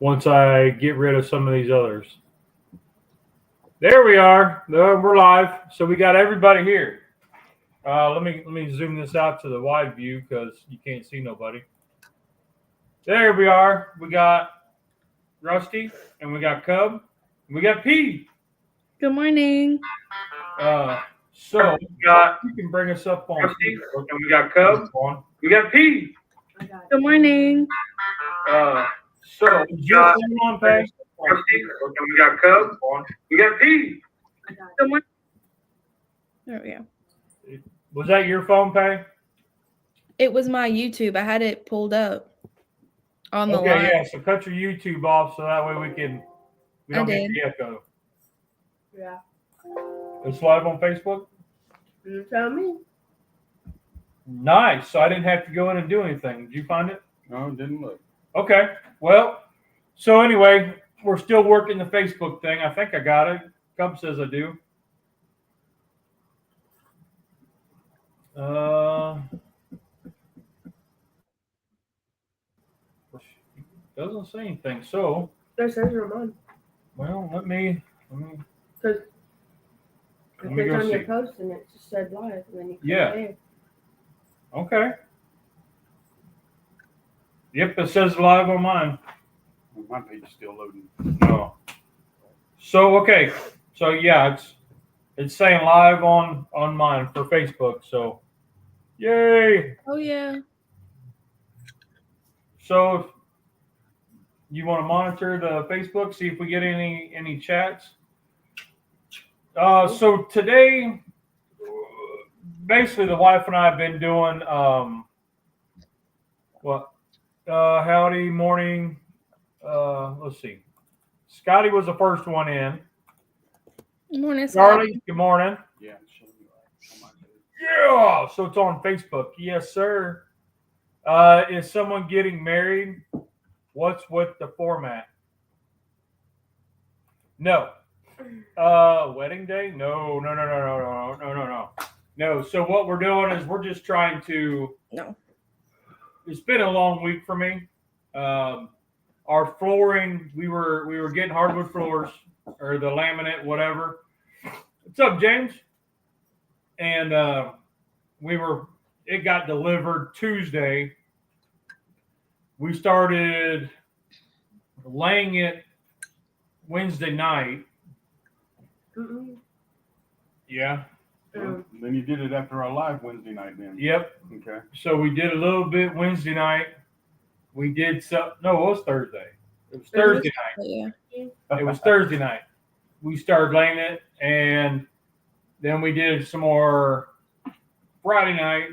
once I get rid of some of these others. There we are. We're live. So we got everybody here. Let me zoom this out to the wide view because you can't see nobody. There we are. We got Rusty and we got Cub. And we got P. Good morning. So we got, you can bring us up on Rusty and we got Cub. We got P. Good morning. So is your phone on, Pay? Rusty and we got Cub. We got P. Good morning. There we go. Was that your phone, Pay? It was my YouTube. I had it pulled up on the line. Okay, yeah. So cut your YouTube off so that way we don't get the echo. Yeah. It's live on Facebook? You tell me. Nice. So I didn't have to go in and do anything. Did you find it? No, it didn't look. Okay. Well, so anyway, we're still working the Facebook thing. I think I got it. Cub says I do. Doesn't say anything. So It says Ramon. well, let me Because Let me go on your see. post and it just said live, and then you Yeah. Okay. Yep, it says live on mine. My page is still loading. No. So okay. So yeah, it's saying live on mine for Facebook. So yay. Oh yeah. So if you want to monitor the Facebook, see if we get any chats. So today, basically, the wife and I have been doing howdy morning. Let's see. Scotty was the first one in. Good morning, Charlie, good morning. Yeah. Yeah. So it's on Facebook. Yes, sir. Is someone getting married? What's with the format? No. Wedding day? No. No. So what we're doing is we're just trying to. No. It's been a long week for me. Our flooring, we were getting hardwood floors or the laminate, whatever. What's up, James? And it got delivered Tuesday. We started laying it Wednesday night. Mm-mm. Yeah. Then you did it after our live Wednesday night then. Yep. Okay. So we did a little bit Wednesday night. We did it was Thursday. It was Thursday night. Yeah. It was Thursday night. We started laying it, and then we did some more Friday night,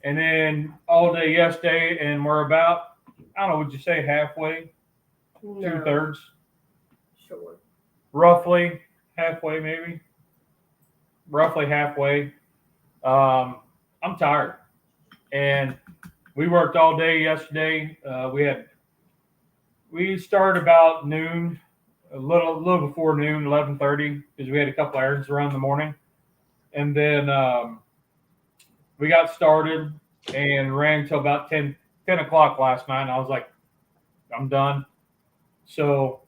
and then all day yesterday, and we're about, I don't know, would you say halfway? No. 2/3? Sure. Roughly halfway, maybe. Roughly halfway. I'm tired, and we worked all day yesterday. We started about noon, a little before noon, 11:30, because we had a couple errands around in the morning, and then we got started and ran until about 10 o'clock last night. And I was like, I'm done. So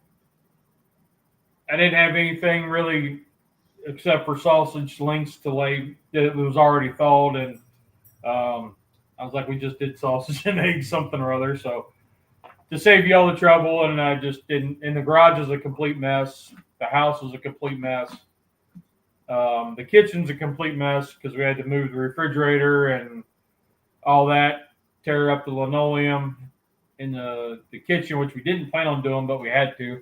I didn't have anything really except for sausage links to lay that was already thawed, and I was like, we just did sausage and eggs, something or other. So to save you all the trouble, and I just didn't. And the garage is a complete mess. The house is a complete mess. The kitchen's a complete mess because we had to move the refrigerator and all that, tear up the linoleum in the kitchen, which we didn't plan on doing, but we had to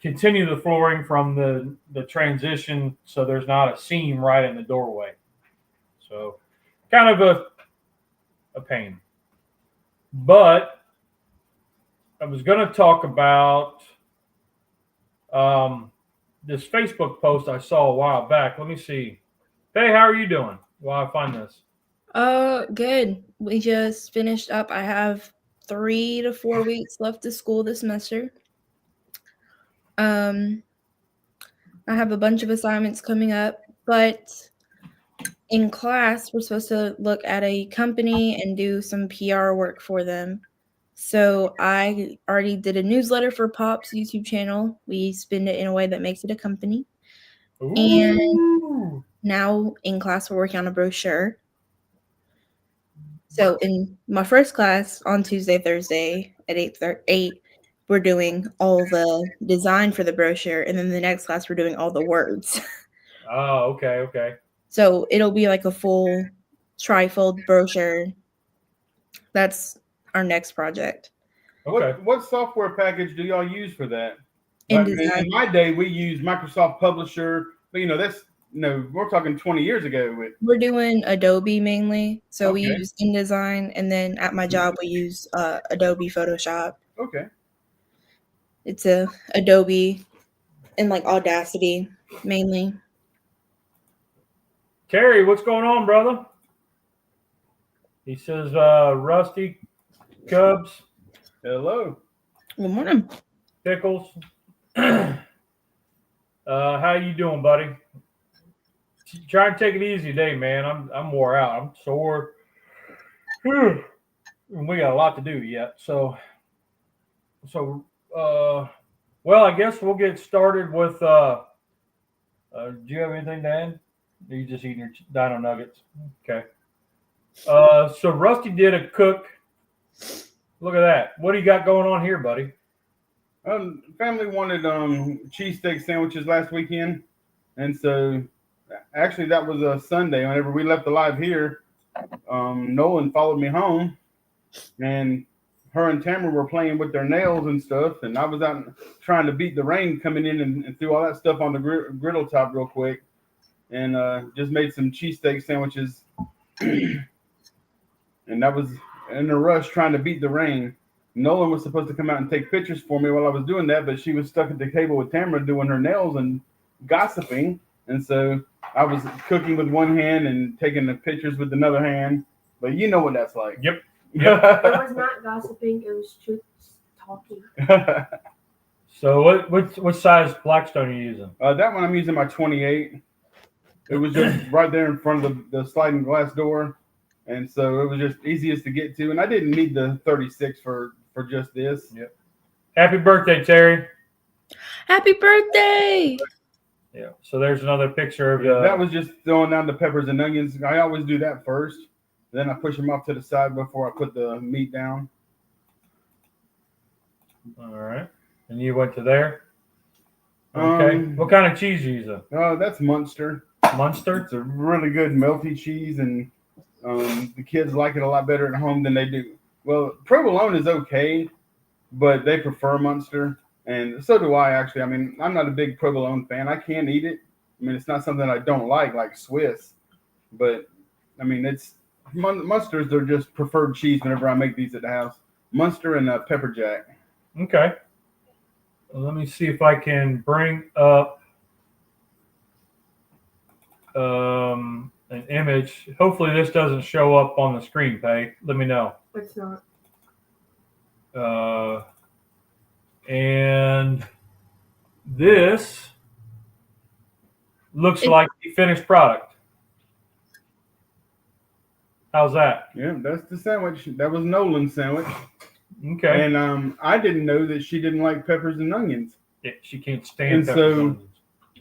continue the flooring from the transition so there's not a seam right in the doorway. So kind of a pain. But I was going to talk about this Facebook post I saw a while back. Let me see. Hey, how are you doing while I find this? Good. We just finished up. I have 3 to 4 weeks left of school this semester. I have a bunch of assignments coming up, but in class, we're supposed to look at a company and do some PR work for them. So I already did a newsletter for Pop's YouTube channel. We spin it in a way that makes it a company. And Ooh. now in class, we're working on a brochure. So in my first class on Tuesday, Thursday at 8, we're doing all the design for the brochure. And then the next class, we're doing all the words. Oh, okay. So it'll be like a full trifold brochure. That's our next project. Okay. What software package do y'all use for that? InDesign. In my day, we used Microsoft Publisher, but we're talking 20 years ago. We're doing Adobe mainly. So we Okay. use InDesign, and then at my job we use Adobe Photoshop. Okay. It's a Adobe and like Audacity mainly. Terry, what's going on, brother? He says, Rusty, Cubs, Hello. Good morning. Pickles. How you doing, buddy? Try and take it easy today, man. I'm wore out. I'm sore. Whew. And we got a lot to do yet. So well, I guess we'll get started with do you have anything to add? Are you just eating your dino nuggets? Okay. So Rusty did a cook. Look at that. What do you got going on here, buddy? Family wanted cheesesteak sandwiches last weekend, and so actually that was a Sunday. Whenever we left the live here, Nolan followed me home, and her and Tamara were playing with their nails and stuff, and I was out trying to beat the rain coming in and threw all that stuff on the griddle top real quick, and just made some cheesesteak sandwiches, and that was in a rush trying to beat the rain. Nolan was supposed to come out and take pictures for me while I was doing that, but she was stuck at the table with Tamara doing her nails and gossiping. And so I was cooking with one hand and taking the pictures with another hand. But you know what that's like. Yep. It was not gossiping, it was truth talking. So what size Blackstone are you using? That one I'm using my 28. It was just right there in front of the sliding glass door. And so it was just easiest to get to. And I didn't need the 36 for just this. Yep. Happy birthday, Terry. Happy birthday! Yeah. So there's another picture of That was just throwing down the peppers and onions. I always do that first. Then I push them off to the side before I put the meat down. All right. And you went to there? Okay. What kind of cheese you using? That's Munster. Munster? It's a really good melty cheese, and the kids like it a lot better at home than they do. Well, provolone is okay, but they prefer Munster, and so do I, actually. I mean, I'm not a big provolone fan. I can eat it. I mean, it's not something I don't like Swiss, but, I mean, Munsters are just preferred cheese whenever I make these at the house. Munster and pepper jack. Okay. Well, let me see if I can bring up an image. Hopefully this doesn't show up on the screen, Pay. Let me know. It's not. And this looks like the finished product. How's that? Yeah, that's the sandwich. That was Nolan's sandwich. Okay. And I didn't know that she didn't like peppers and onions. Yeah, she can't stand And peppers and so onions.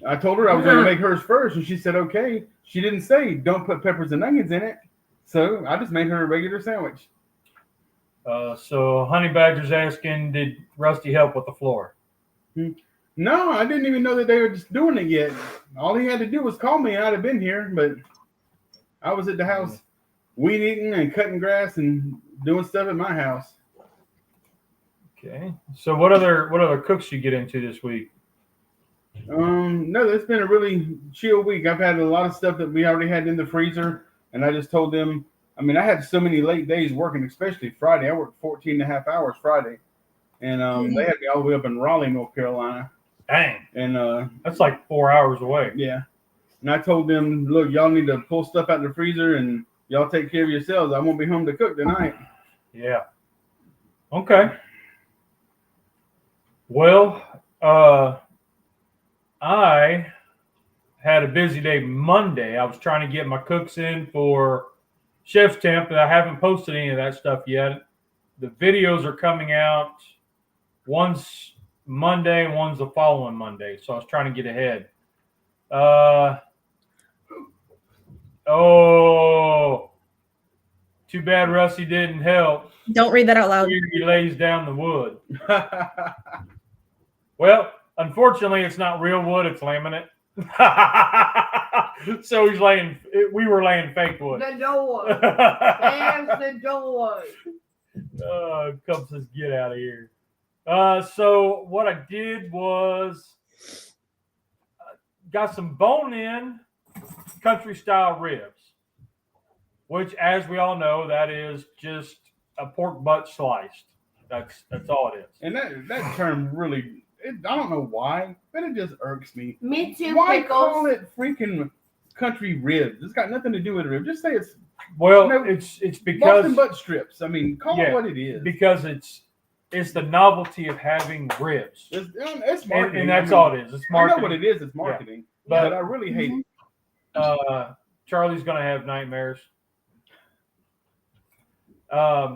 I told her I was going to make hers first, and she said, okay. She didn't say, don't put peppers and onions in it. So I just made her a regular sandwich. So Honey Badger's asking, did Rusty help with the floor? No, I didn't even know that they were just doing it yet. All he had to do was call me, and I'd have been here. But I was at the house weed eating and cutting grass and doing stuff at my house. Okay. So what other cooks you get into this week? No, it's been a really chill week. I've had a lot of stuff that we already had in the freezer, and I just told them, I mean, I had so many late days working, especially Friday. I worked 14 and a half hours Friday, and they had me all the way up in Raleigh, North Carolina. Dang. And That's like 4 hours away. yeah. And I told them, look, y'all need to pull stuff out of the freezer, and y'all take care of yourselves. I won't be home to cook tonight. Yeah. Okay. Well, I had a busy day Monday. I was trying to get my cooks in for Chefstemp, and I haven't posted any of that stuff yet. The videos are coming out. One's Monday and one's the following Monday, so I was trying to get ahead. Oh, too bad Rusty didn't help. Don't read that out loud. He lays down the wood. Well, unfortunately, it's not real wood; it's laminate. So we were laying fake wood. The door. There's the door. Cub says, get out of here. So what I did was got some bone-in country style ribs, which, as we all know, that is just a pork butt sliced. That's all it is. And that term really, I don't know why, but it just irks me. Me too, Why pickles. call it freaking country ribs? It's got nothing to do with ribs. Just say it's it's because Boston butt strips. I mean, call it what it is. Because it's the novelty of having ribs. It's marketing. And that's all it is. It's marketing. I know what it is. It's marketing. Yeah. But I really hate it. Charlie's going to have nightmares. Well,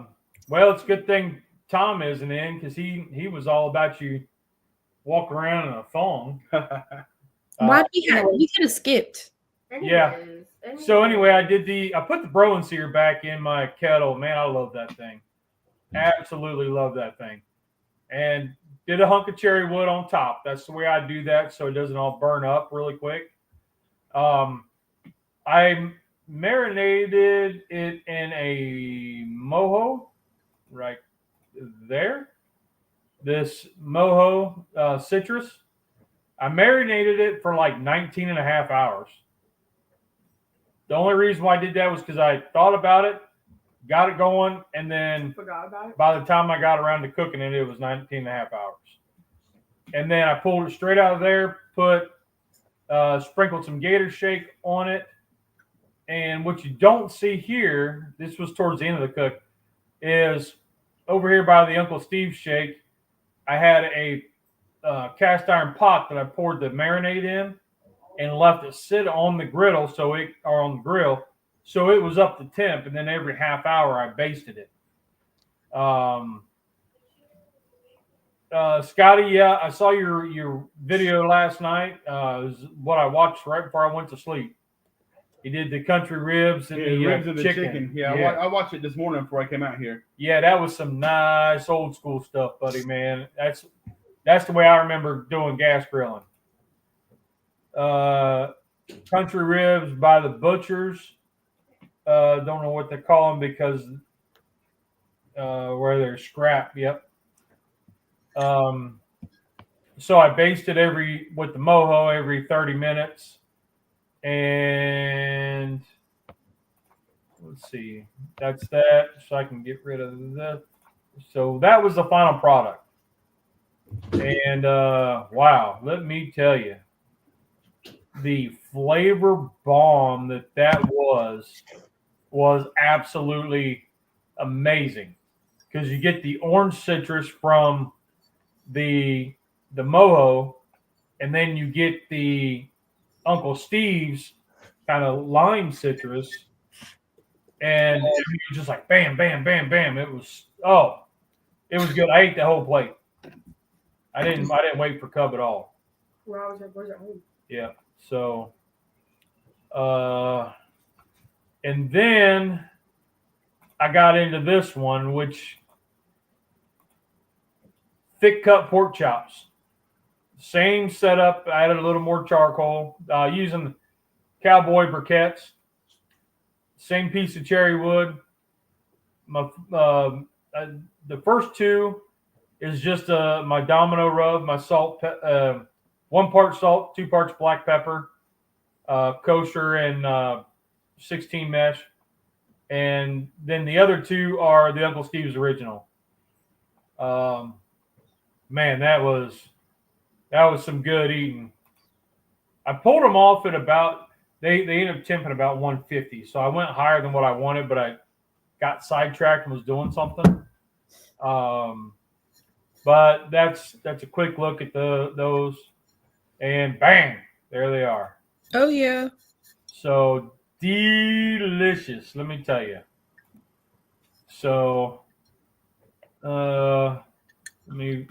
it's a good thing Tom isn't in, because he was all about you walking around in a thong. Why we could have skipped? Yeah. So anyway, I put the Broen sear back in my kettle. Man, I love that thing. Absolutely love that thing. And did a hunk of cherry wood on top. That's the way I do that, so it doesn't all burn up really quick. I marinated it in a mojo right there. This mojo citrus. I marinated it for like 19 and a half hours. The only reason why I did that was because I thought about it, got it going, and then Forgot about it. by the time I got around to cooking it, it was 19 and a half hours. And then I pulled it straight out of there, sprinkled some gator shake on it. And what you don't see here, this was towards the end of the cook, is over here by the Uncle Steve shake, I had a cast iron pot that I poured the marinade in and left it sit on the griddle, on the grill, so it was up to temp. And then every half hour I basted it. Scotty, yeah, I saw your video last night. It was what I watched right before I went to sleep. He did the country ribs and the ribs of the chicken. Yeah. I watched it this morning before I came out here. Yeah, that was some nice old school stuff, buddy, man. That's the way I remember doing gas grilling. Country ribs by the butchers. Don't know what they call them because where they're scrap. Yep. So I basted with the mojo every 30 minutes. And let's see, that's that. So I can get rid of that. So that was the final product. And wow, let me tell you, the flavor bomb that was absolutely amazing, because you get the orange citrus from the mojo, and then you get the Uncle Steve's kind of lime citrus, and you're just like bam, bam, bam, bam. It was good. I ate the whole plate. I didn't wait for Cub at all. Where I was at, where's that home? Yeah. So, and then I got into this one, which thick cut pork chops. Same setup. I added a little more charcoal using cowboy briquettes. Same piece of cherry wood. The first two is just my domino rub, my salt, 1 part salt, 2 parts black pepper, kosher and 16 mesh. And then the other 2 are the Uncle Steve's original. Man, that was some good eating. I pulled them off at about, they ended up temping about 150. So I went higher than what I wanted, but I got sidetracked and was doing something. But that's a quick look at those, and bang, there they are. Oh yeah. So delicious, let me tell you. So let me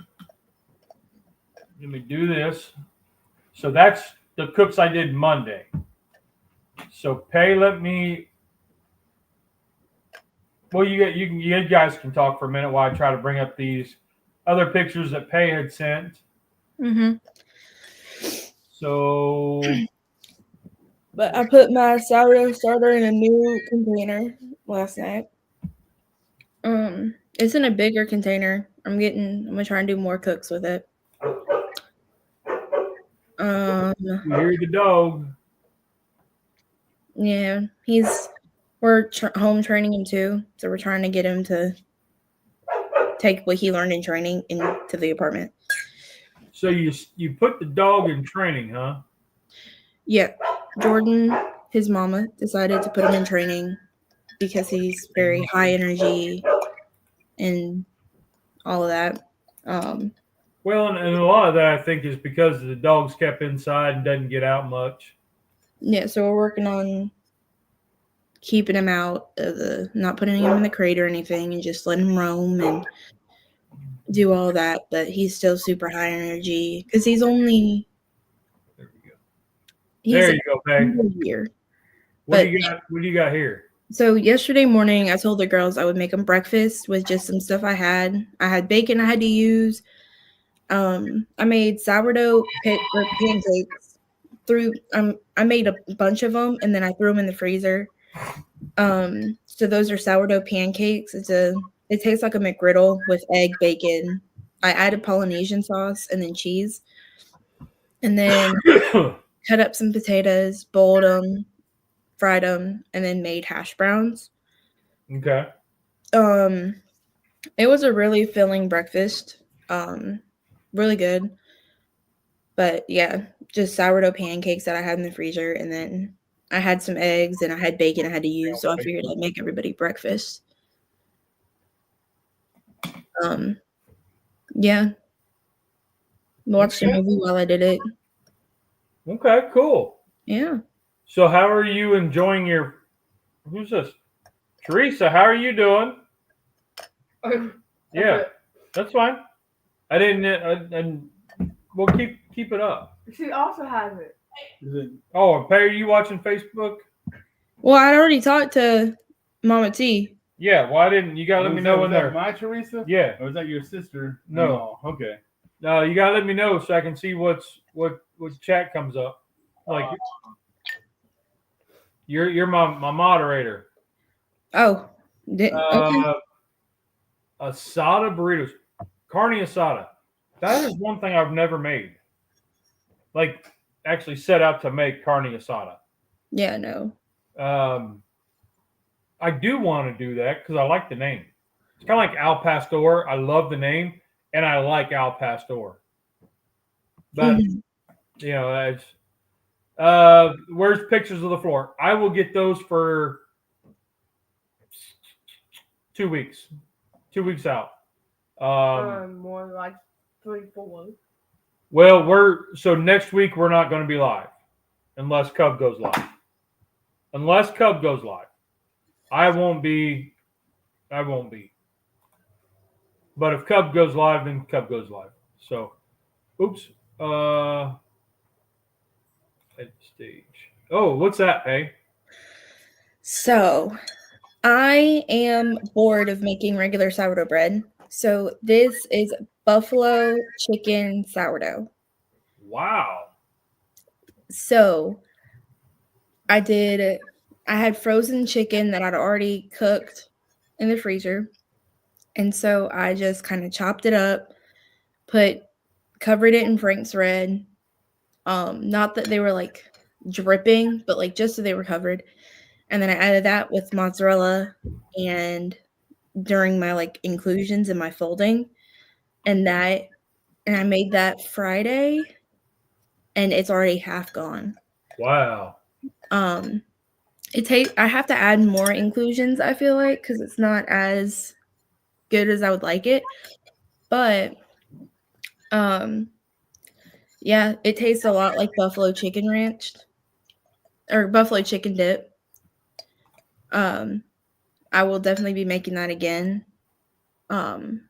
do this. So that's the cooks I did Monday. So Pay, let me. Well, you guys can talk for a minute while I try to bring up these other pictures that Pay had sent. Mm-hmm. So But I put my sourdough starter in a new container last night. It's in a bigger container. I'm gonna try and do more cooks with it. you hear the dog. Yeah, we're home training him too, so we're trying to get him to take what he learned in training into the apartment. So you put the dog in training, huh? Yeah, Jordan, his mama decided to put him in training because he's very high energy and all of that. Well, and a lot of that I think is because the dog's kept inside and doesn't get out much. Yeah, so we're working on keeping him out of not putting him in the crate or anything and just letting him roam and do all that. But he's still super high energy because he's only There we go. he's There you go, Peg. a year. What do you got here? So yesterday morning, I told the girls I would make them breakfast with just some stuff I had. I had bacon I had to use. I made sourdough pancakes. I made a bunch of them and then I threw them in the freezer. So those are sourdough pancakes. It tastes like a McGriddle with egg, bacon. I added Polynesian sauce and then cheese, and then cut up some potatoes, boiled them, fried them, and then made hash browns. Okay. It was a really filling breakfast. Really good. But yeah, just sourdough pancakes that I had in the freezer, and then I had some eggs and I had bacon I had to use, so I figured I'd make everybody breakfast. Yeah. Watched a movie while I did it. Okay, cool. Yeah. So how are you enjoying who's this? Teresa, how are you doing? Yeah, that's fine. I didn't and we'll keep it up. She also has it. Oh, Pay, are you watching Facebook? Well, I'd already talked to Mama T. Yeah, why didn't you gotta let me know when they're my Teresa? Yeah. Or was that your sister? No. Okay. No, you gotta let me know so I can see what chat comes up. Like you're my moderator. Oh. Okay. Asada burritos. Carne asada. That is one thing I've never made. Like actually set out to make carne asada. Yeah, no. I do want to do that because I like the name. It's kind of like Al Pastor. I love the name and I like Al Pastor. But you know, it's where's pictures of the floor? I will get those for 2 weeks. 2 weeks out. More like 3, 4. Well, so next week we're not going to be live unless Cub goes live. Unless Cub goes live, I won't be. But if Cub goes live, then Cub goes live. So, oops. At stage. Oh, what's that, Pay? So, I am bored of making regular sourdough bread. So, this is buffalo chicken sourdough. Wow. So, I had frozen chicken that I'd already cooked in the freezer. And so I just kind of chopped it up, covered it in Frank's Red. Not that they were like dripping, but like just so they were covered. And then I added that with mozzarella and during my like inclusions in my folding. And I made that Friday and it's already half gone. Wow. I have to add more inclusions, I feel like, because it's not as good as I would like it. But yeah, it tastes a lot like buffalo chicken ranch. or buffalo chicken dip. I will definitely be making that again. And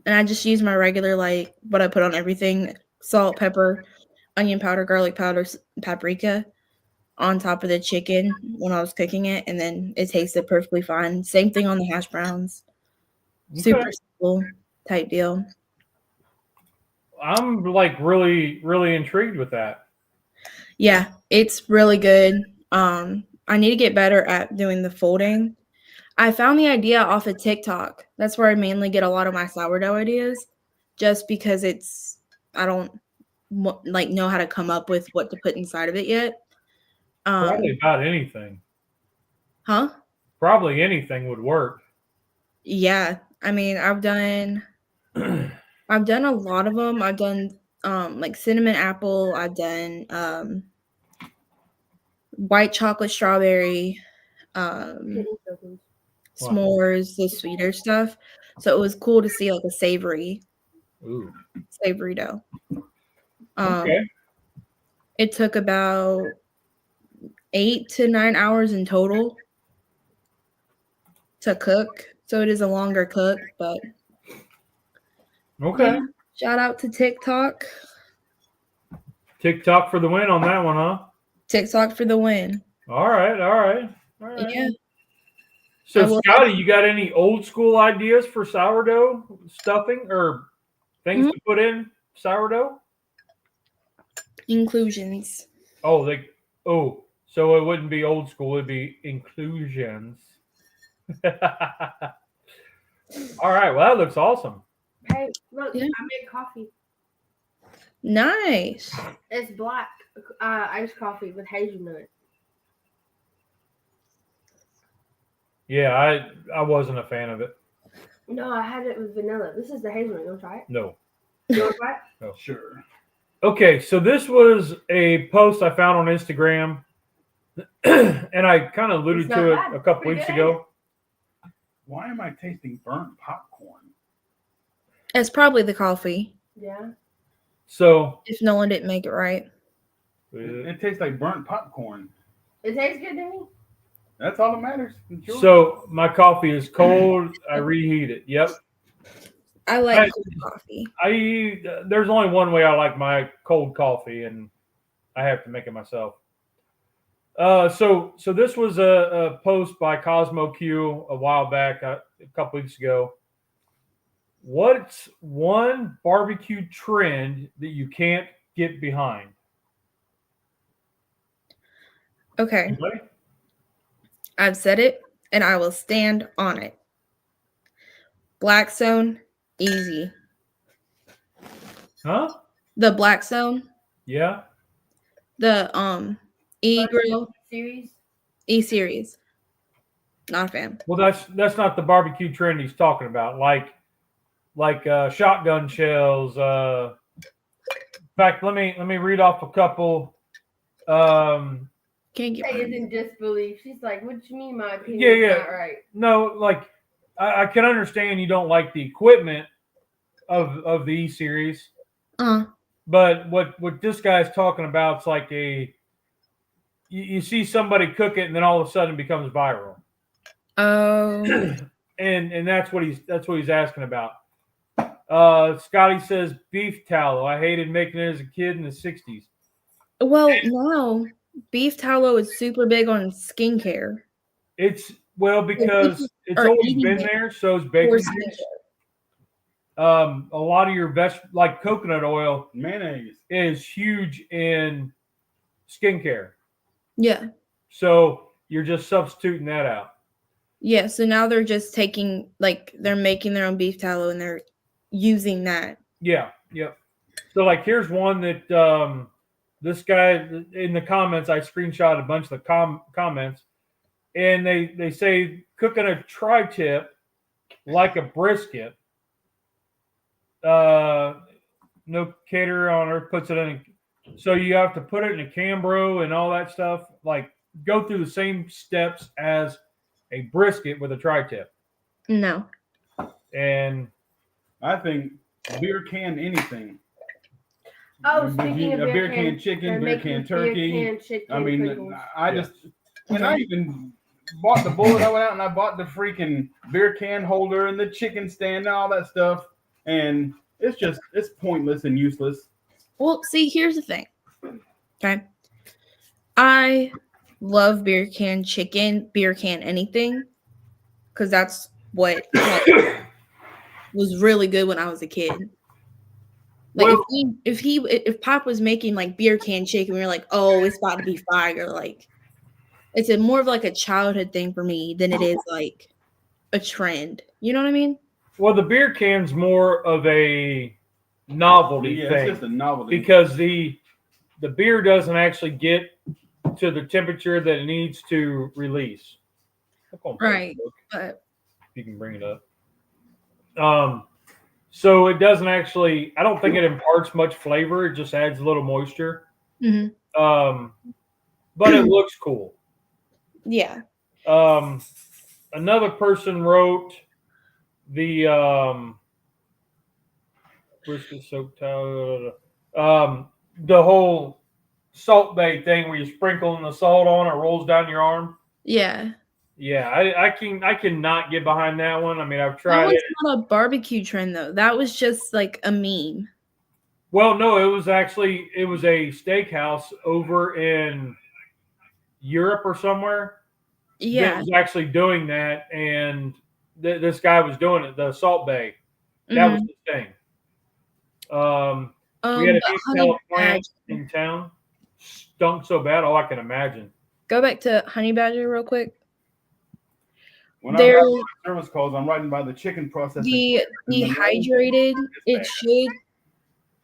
I just use my regular, like, what I put on everything: salt, pepper, onion powder, garlic powder, paprika on top of the chicken when I was cooking it, and then it tasted perfectly fine. Same thing on the hash browns. Super Okay. simple type deal. I'm like really, really intrigued with that. Yeah, it's really good. I need to get better at doing the folding. I found the idea off of TikTok. That's where I mainly get a lot of my sourdough ideas, just because I don't like know how to come up with what to put inside of it yet. Probably about anything. Huh? Probably anything would work. Yeah. I mean, I've done a lot of them. I've done like cinnamon apple. I've done white chocolate strawberry, Kidney tokens. s'mores, the sweeter stuff. So it was cool to see like a savory Ooh. dough. Okay. It took about 8 to 9 hours in total to cook. So it is a longer cook, but Okay. yeah, shout out to TikTok. TikTok for the win on that one, huh? TikTok for the win. All right. Yeah. I So, will- Scotty, you got any old school ideas for sourdough stuffing or things to put in sourdough? Inclusions. So it wouldn't be old school; it'd be inclusions. All right. Well, that looks awesome. Hey, look, Yeah. I made coffee. Nice. It's black iced coffee with hazelnut. Yeah, I wasn't a fan of it. No, I had it with vanilla. This is the hazelnut. You want to try it? No. You want to try it? Sure. Okay, so this was a post I found on Instagram, and I kind of alluded It's to not it bad. a couple Pretty weeks good. ago. Why am I tasting burnt popcorn? It's probably the coffee. Yeah. So If Nolan didn't make it right. It tastes like burnt popcorn. It tastes good to me. That's all that matters. Enjoy. So my coffee is cold. I reheat it. Yep. I like cold coffee. There's only one way I like my cold coffee, and I have to make it myself. So this was a post by Cosmo Q a while back, a couple weeks ago. What's one barbecue trend that you can't get behind? Okay. Anybody? I've said it and I will stand on it. Black zone, easy. Huh? The black zone, Yeah. the E grill, Series. E series. Not a fan. Well, that's not the barbecue trend he's talking about. Like shotgun shells. In fact, let me read off a couple. Can't get Tay is behind. in disbelief. She's like, "What you mean? My opinion Yeah. is not right." No, like I can understand you don't like the equipment of the E series, but what this guy's talking about is like you see somebody cook it and then all of a sudden it becomes viral. Oh. and that's what he's asking about. Scotty says beef tallow. I hated making it as a kid in the 60s. Well, no. Beef tallow is super big on skincare. It's because it's are always eating been it there. So is for bacon skincare. juice. A lot of your like coconut oil Mayonnaise. is huge in skincare. Yeah. So you're just substituting that out. Yeah. So now they're just taking, like, they're making their own beef tallow and they're using that. Yeah. Yep. So like here's one that this guy in the comments, I screenshot a bunch of the comments, and they say cooking a tri-tip like a brisket. No caterer on earth puts it in. So you have to put it in a Cambro and all that stuff. Like go through the same steps as a brisket with a tri-tip. No. And I think beer can anything. Oh, speaking of beer can chicken, they're beer making can turkey. Beer can chicken I mean, Pringles. I just and I even bought the bullet. I went out and I bought the freaking beer can holder and the chicken stand and all that stuff. And it's pointless and useless. Well, see, here's the thing. Okay. I love beer can chicken, beer can anything, because that's what was really good when I was a kid. Like Well- if Pop was making like beer can chicken, we were like, oh, it's about to be fire. Like it's more of like a childhood thing for me than it is like a trend. You know what I mean? Well, the beer can's more of a novelty Yeah, thing it's just a novelty. because the beer doesn't actually get to the temperature that it needs to release. Right. But You can bring it up. So it doesn't actually. I don't think it imparts much flavor. It just adds a little moisture. mhm. But it looks cool. Yeah. Another person wrote the brisket soaked towel. The whole Salt Bay thing where you sprinkle the salt on, it rolls down your arm. Yeah. Yeah, I cannot get behind that one. I mean, I've That tried was it. not a barbecue trend though. That was just like a meme. Well, no, it was a steakhouse over in Europe or somewhere. That Yeah. was actually doing that, and this guy was doing it. The Salt Bay, that was the thing. We had a but beef Honey tallow plant Badger. in town. Stunk so bad, all I can imagine. Go back to Honey Badger real quick. When There- I'm writing my service calls, I'm writing by the chicken processing. The dehydrated, it bad. should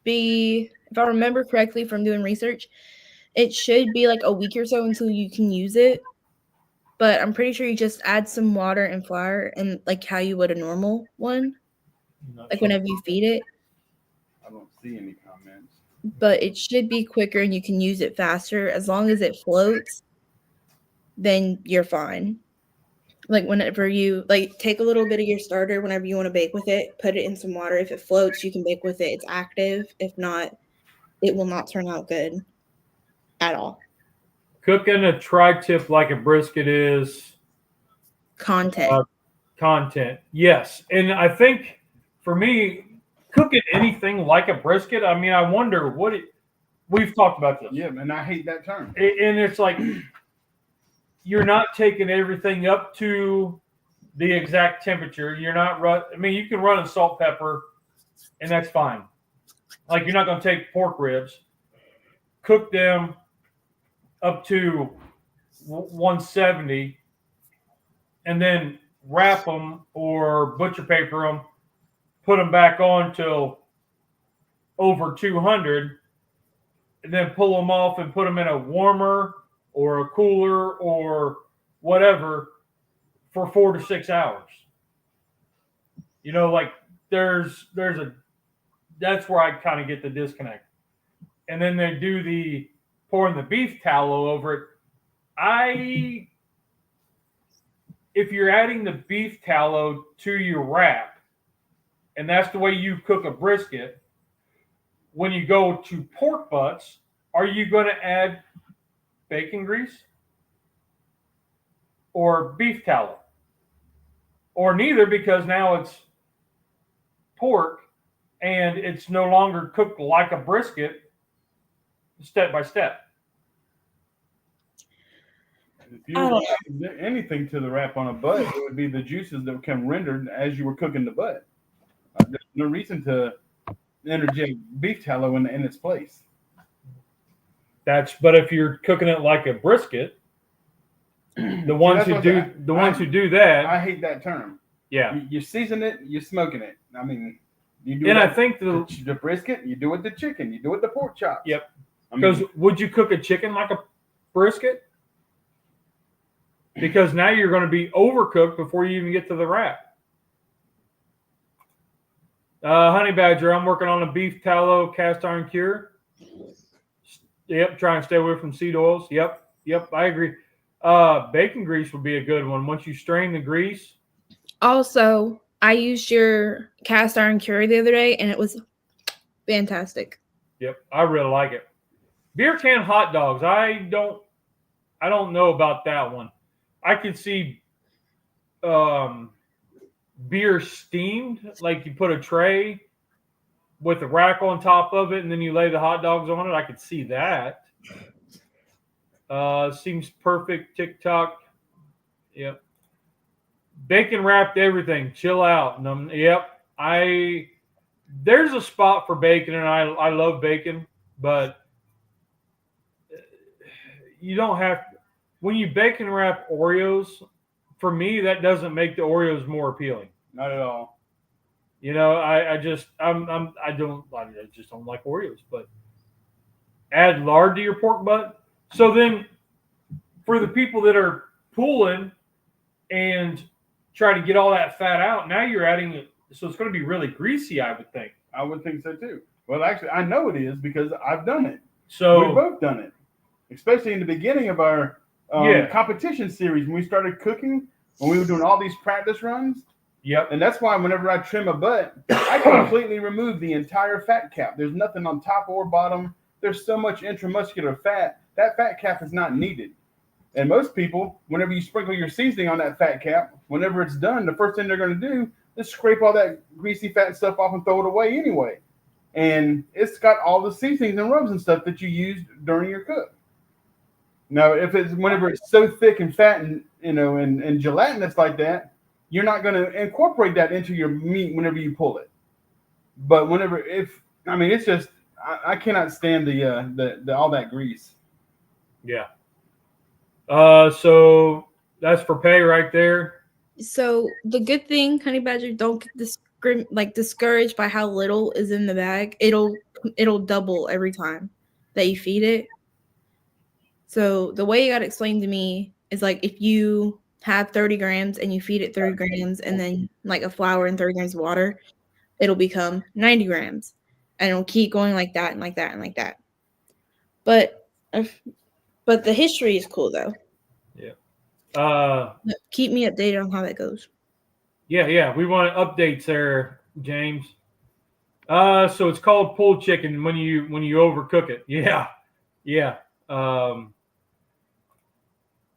be, if I remember correctly from doing research, it should be like a week or so until you can use it. But I'm pretty sure you just add some water and flour and like how you would a normal one, like whenever you feed it. I don't see any comments. But it should be quicker and you can use it faster. As long as it floats, then you're fine. Like whenever you like take a little bit of your starter, whenever you want to bake with it, put it in some water. If it floats, you can bake with it. It's active. If not, it will not turn out good at all. Cooking a tri-tip like a brisket is Content. content. Yes. And I think for me, cooking anything like a brisket, I mean, I wonder we've talked about this. Yeah, and I hate that term. And it's like you're not taking everything up to the exact temperature. You're not I mean, you can run a salt pepper and that's fine. Like you're not going to take pork ribs, cook them up to 170 and then wrap them or butcher paper them, put them back on till over 200 and then pull them off and put them in a warmer or a cooler or whatever for 4 to 6 hours. You know, like that's where I kind of get the disconnect. And then they do the pouring the beef tallow over it. If you're adding the beef tallow to your wrap, and that's the way you cook a brisket, when you go to pork butts, are you going to add bacon grease or beef tallow? Or neither, because now it's pork and it's no longer cooked like a brisket step by step. If you were adding anything to the wrap on a butt, it would be the juices that become rendered as you were cooking the butt. There's no reason to interject beef tallow in its place. But if you're cooking it like a brisket, the ones who do that, I hate that term. yeah. You season it, you're smoking it. I mean, you do. And it I think the brisket, you do it the chicken, you do it the pork chops. Yep. I Because would you cook a chicken like a brisket? Because now you're going to be overcooked before you even get to the wrap. Honey Badger, I'm working on a beef tallow cast iron cure. Yep, try and stay away from seed oils. Yep, I agree. Bacon grease would be a good one. Once you strain the grease. Also, I used your cast iron cure the other day and it was fantastic. Yep, I really like it. Beer can hot dogs. I don't know about that one. I could see beer steamed, like you put a tray with a rack on top of it, and then you lay the hot dogs on it. I could see that. Seems perfect. TikTok. Yep. Bacon wrapped everything. Chill out. Yep. There's a spot for bacon, and I love bacon, but you don't have when you bacon wrap Oreos. For me, that doesn't make the Oreos more appealing. Not at all. You know, I just don't like Oreos. But add lard to your pork butt. So then, for the people that are pulling and trying to get all that fat out, now you're adding it. So it's going to be really greasy, I would think. I would think so too. Well, actually, I know it is because I've done it. So we've both done it, especially in the beginning of our competition series when we started cooking, when we were doing all these practice runs. Yep. And that's why whenever I trim a butt, I completely remove the entire fat cap. There's nothing on top or bottom. There's so much intramuscular fat. That fat cap is not needed. And most people, whenever you sprinkle your seasoning on that fat cap, whenever it's done, the first thing they're going to do is scrape all that greasy fat stuff off and throw it away anyway. And it's got all the seasonings and rubs and stuff that you used during your cook. Now, whenever it's so thick and fat and and gelatinous like that, you're not going to incorporate that into your meat whenever you pull it. But it's just I cannot stand the all that grease. Yeah. So that's for pay right there. So the good thing, Honey Badger, don't get discouraged by how little is in the bag. It'll double every time that you feed it. So the way you got explained to me is like if you have 30 grams and you feed it 30 grams and then like a flour and 30 grams of water, it'll become 90 grams. And it'll keep going like that and like that and like that. But the history is cool though. Yeah. Keep me updated on how that goes. Yeah. We want updates there, James. So it's called pulled chicken when you overcook it. Yeah.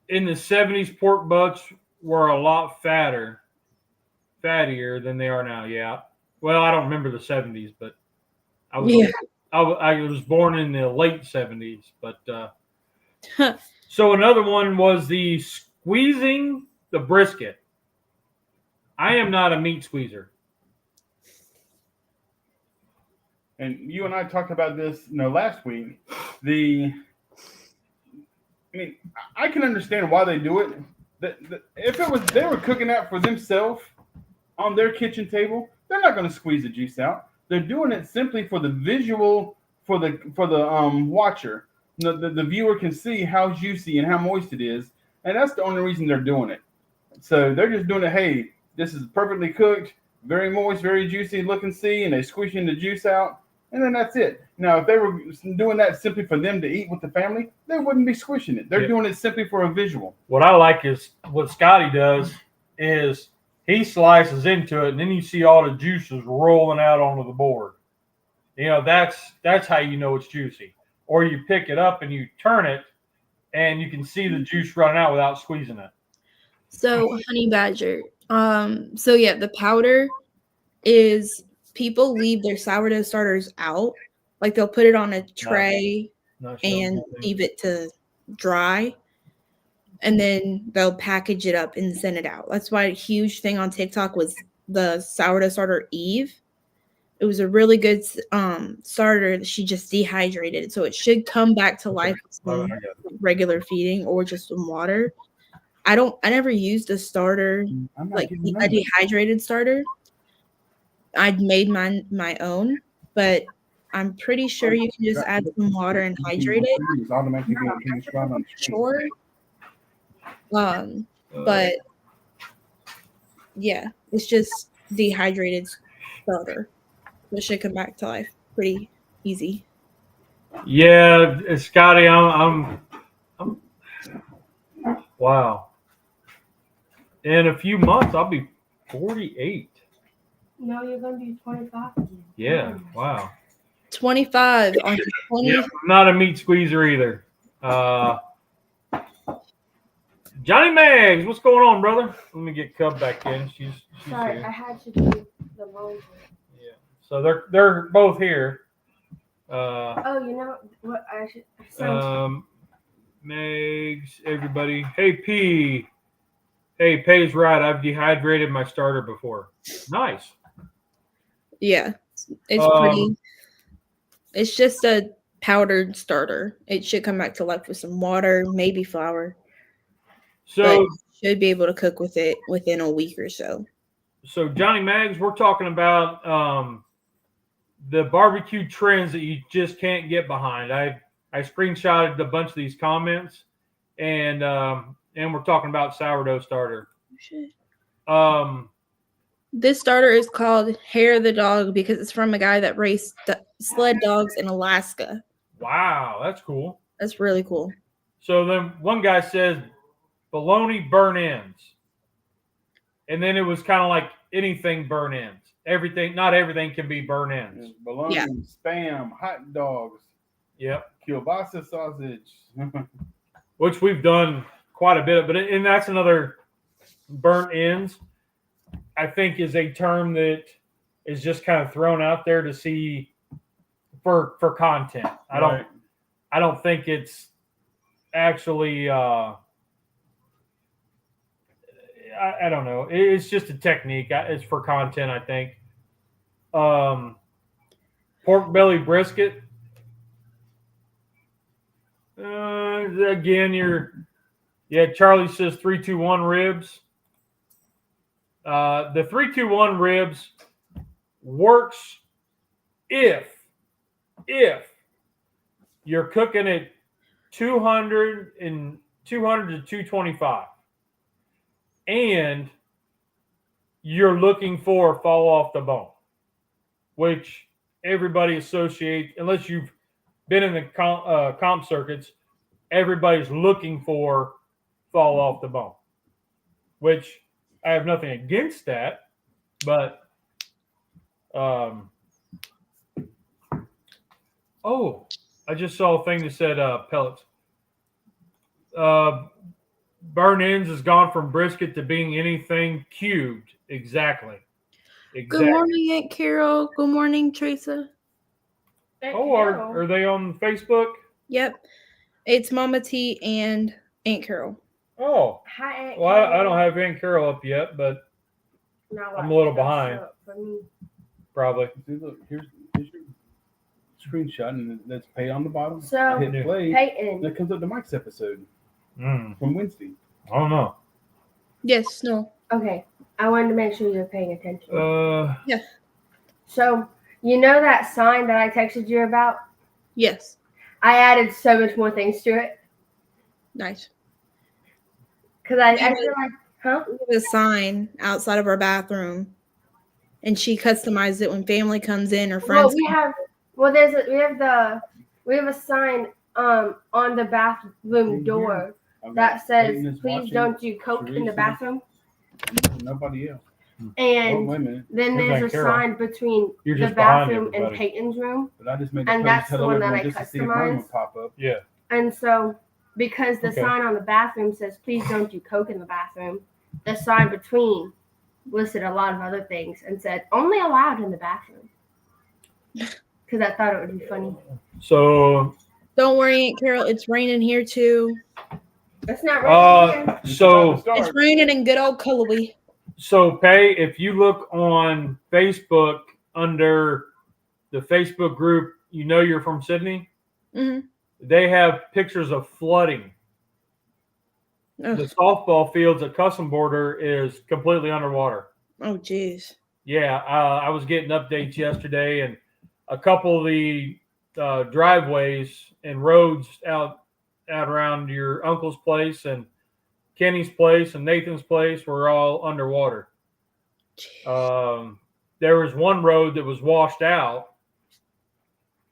In the 70s, pork butts were a lot fattier than they are now. Yeah. Well, I don't remember the 70s, but I was born in the late 70s. But so another one was the squeezing the brisket. I am not a meat squeezer. And you and I talked about this, last week. I can understand why they do it. If they were cooking that for themselves on their kitchen table, they're not going to squeeze the juice out. They're doing it simply for the visual, for the watcher. The viewer can see how juicy and how moist it is, and that's the only reason they're doing it. So they're just doing it. Hey, this is perfectly cooked, very moist, very juicy. Look and see, and they squishing the juice out. And then that's it. Now, if they were doing that simply for them to eat with the family, they wouldn't be squishing it. They're doing it simply for a visual. What I like is what Scotty does is he slices into it, and then you see all the juices rolling out onto the board. That's how you know it's juicy. Or you pick it up and you turn it, and you can see the juice running out without squeezing it. So, Honey Badger. The powder is... People leave their sourdough starters out. Like they'll put it on a tray and leave it to dry. And then they'll package it up and send it out. That's why a huge thing on TikTok was the sourdough starter Eve. It was a really good starter that she just dehydrated. So it should come back to life with some regular feeding or just some water. I never used a starter, like a dehydrated starter. I'd made my own, but I'm pretty sure you can just add some water and hydrate it. Sure. But yeah, it's just dehydrated starter. It should come back to life pretty easy. Yeah, Scotty, I'm wow. In a few months, I'll be 48. No, you're going to be 25. Yeah, wow. 25 on 20. Yep, not a meat squeezer either. Johnny Mags, what's going on, brother? Let me get Cub back in. She's Sorry, here. I had to do the laundry. Yeah. So they're both here. Oh, you know what? I should. Megs, everybody. Hey P. Hey, Pay's right. I've dehydrated my starter before. Nice. Yeah, it's pretty. It's just a powdered starter. It should come back to life with some water, maybe flour. So But should be able to cook with it within a week or so. So Johnny Mags, we're talking about the barbecue trends that you just can't get behind. I screenshotted a bunch of these comments, and we're talking about sourdough starter. This starter is called Hair of the Dog because it's from a guy that raced sled dogs in Alaska. Wow, that's cool. That's really cool. So then one guy says bologna burn ends. And then it was kind of like anything burn ends. Everything, not everything can be burn ends. Bologna, Yeah. spam, hot dogs. Yep. Kielbasa sausage. Which we've done quite a bit of, and that's another burnt ends, I think, is a term that is just kind of thrown out there to see for content. I don't think it's actually I don't know. It's just a technique. It's for content, I think. Pork belly brisket. Again, Charlie says 3-2-1 ribs. The 3-2-1 ribs works if you're cooking at 200 to 225. And you're looking for fall off the bone, which everybody associates, unless you've been in the comp circuits, everybody's looking for fall off the bone, which I have nothing against that, but I just saw a thing that said pellets. Burn ends has gone from brisket to being anything cubed. Exactly. Good morning, Aunt Carol. Good morning, Teresa. Oh, are they on Facebook? Yep. It's Mama T and Aunt Carol. Oh. Hi, Aunt Well, Carol. I don't have Aunt Carol up yet, but I'm a little behind. Probably. See, look, here's your screenshot, and that's Pay on the bottom. So, I hit play. Peyton. That comes up to Mike's episode from Wednesday. I don't know. Yes, no. Okay, I wanted to make sure you're paying attention. Yeah. So, you know that sign that I texted you about? Yes. I added so much more things to it. Nice. Because I feel like, huh? We have a sign outside of our bathroom, and she customized it when family comes in or friends. We have a sign on the bathroom door that says, "Please don't do coke in the bathroom." Nobody else. And wait a minute. then there's a sign between You're the just behind bathroom and everybody. Peyton's room. But I just made And that's the one that I customized. Pop up. Yeah. And so, because the Okay. sign on the bathroom says, "Please don't do coke in the bathroom," the sign between listed a lot of other things and said, "Only allowed in the bathroom." Because I thought it would be funny. So Don't worry, Aunt Carol. It's raining here too. It's not raining here. It's raining in good old Cullowhee. So Pay, if you look on Facebook under the Facebook group, you know you're from Sydney. Mm-hmm. They have pictures of flooding. Ugh. The softball fields at Custom Border is completely underwater. Oh, jeez. Yeah, I was getting updates yesterday, and a couple of the driveways and roads out around your uncle's place and Kenny's place and Nathan's place were all underwater. There was one road that was washed out.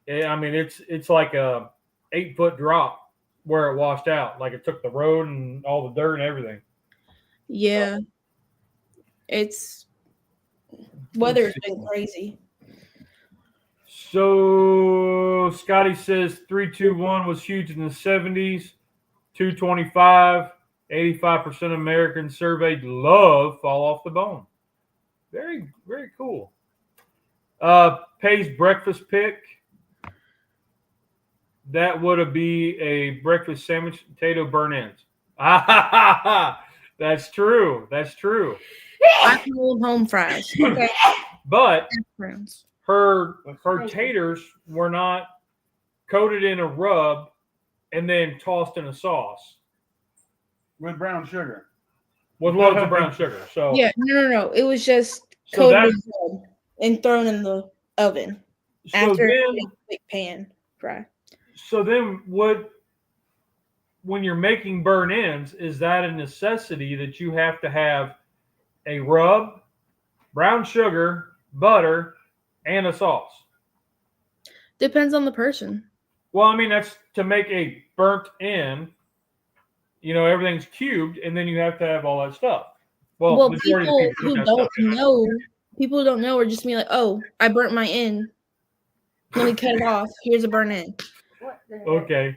I mean, it's like a 8-foot drop where it washed out. Like it took the road and all the dirt and everything. Yeah. Weather's been crazy. So Scotty says 321 was huge in the 70s. 225. 85% of Americans surveyed love fall off the bone. Very, very cool. Pay's breakfast pick. That would be a breakfast sandwich, potato burn ends. That's true. That's true. I rolled home fries. Okay. But Rounds. her taters were not coated in a rub and then tossed in a sauce With brown sugar. with loads of brown sugar. So Yeah, no. It was just So coated that- in bread and thrown in the oven so after then a big pan fry. so then when you're making burn ends, is that a necessity that you have to have a rub, brown sugar, butter, and a sauce? Depends on the person. Well, I mean, that's to make a burnt end. You know, everything's cubed, and then you have to have all that stuff. Well, majority people of who put that don't stuff in. know, people who don't know are just be like, "Oh, I burnt my end. Let me cut it off. Here's a burn end." What the heck? Okay.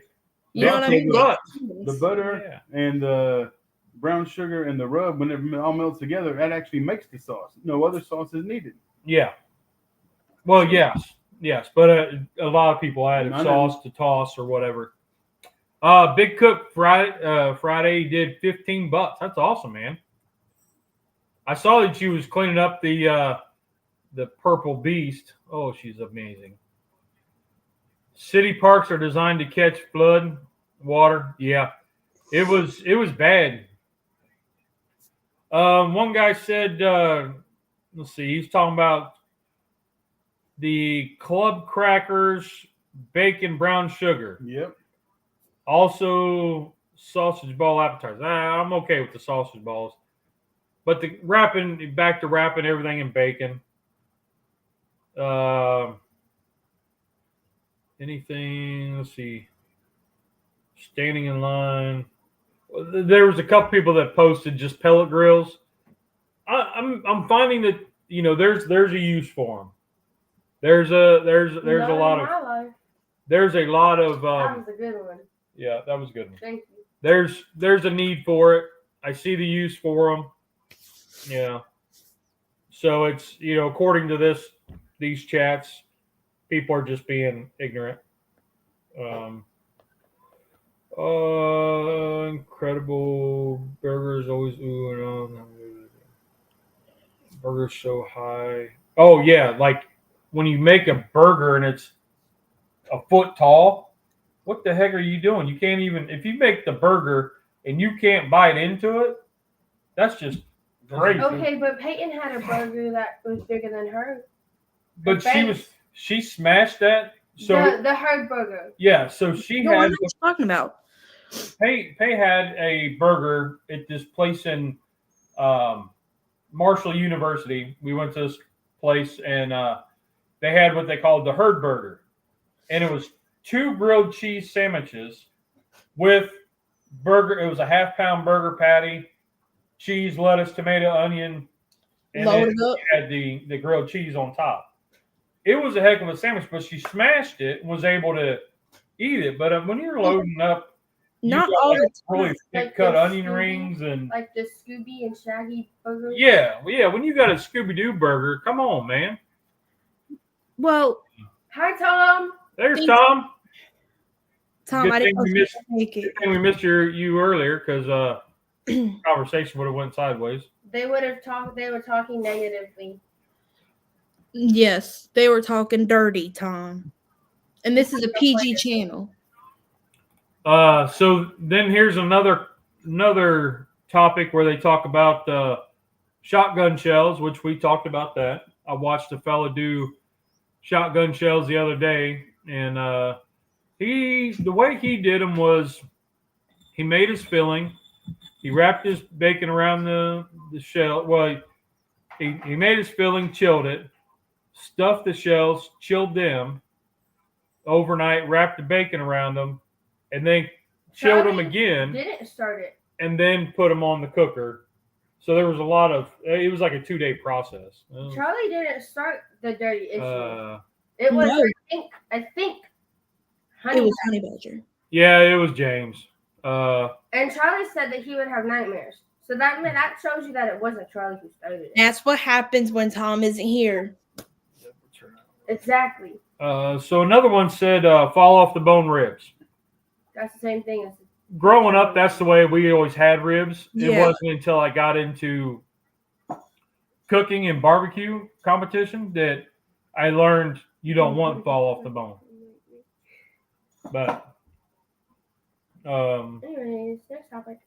You know what I mean? But The butter yeah. and the brown sugar and the rub, when it all melts together, that actually makes the sauce. No other sauce is needed. Yeah. Well, yes, but a lot of people added I know. sauce to toss or whatever. Big Cook Friday did $15. That's awesome, man. I saw that she was cleaning up the purple beast. Oh, she's amazing. City parks are designed to catch flood water. Yeah, it was bad. One guy said, let's see, he's talking about the club crackers, bacon, brown sugar. Yep. Also, sausage ball appetizers. I'm okay with the sausage balls, but the wrapping everything in bacon. Anything? Let's see. Standing in line. There was a couple people that posted just pellet grills. I'm finding that there's a use for them. There's a lot of there's a lot of that was a good one. yeah, that was a good one. Thank you. There's a need for it. I see the use for them. Yeah. So it's according to these chats, people are just being ignorant. Incredible burgers always ooh and oh. Burgers so high. Oh yeah, like when you make a burger and it's a foot tall, what the heck are you doing? You can't even, if you make the burger and you can't bite into it, that's just crazy. Okay, but Peyton had a burger that was bigger than her. But she smashed that. So the Herd burger. yeah, so she No, what had are you talking about? Pay had a burger at this place in Marshall University. We went to this place and they had what they called the Herd burger, and it was 2 grilled cheese sandwiches with burger. It was a half-pound burger patty, cheese, lettuce, tomato, onion, and then Loaded up. had the grilled cheese on top. It was a heck of a sandwich, but she smashed it and was able to eat it. But when you're loading up, Not you got, all like, the time. really thick Like cut the onion Scooby- rings and Like the Scooby and Shaggy burger. yeah. When you got a Scooby Doo burger, come on, man. Well, Hi, Tom. There's Thanks. Tom. Tom, Good I didn't thing we know you missed- could make it. And we missed you earlier because conversation would have went sideways. They were talking negatively. Yes, they were talking dirty, Tom. And this is a PG channel. So then here's another topic where they talk about shotgun shells, which we talked about that. I watched a fella do shotgun shells the other day, and the way he did them was he made his filling, he wrapped his bacon around the shell. Well, he made his filling, chilled it, stuffed the shells, chilled them overnight, wrapped the bacon around them, and then chilled them again, Didn't start it. and then put them on the cooker. So there was it was like a 2-day process. Charlie didn't start the dirty issue. It was, No. I think, It honey. was honey badger. Yeah, it was James. And Charlie said that he would have nightmares. So that shows you that it wasn't Charlie who started it. That's what happens when Tom isn't here. Exactly. So another one said fall off the bone ribs. That's the same thing as Growing up, that's the way we always had ribs. It Yeah. wasn't until I got into cooking and barbecue competition that I learned you don't want fall off the bone. But Anyways, next topic.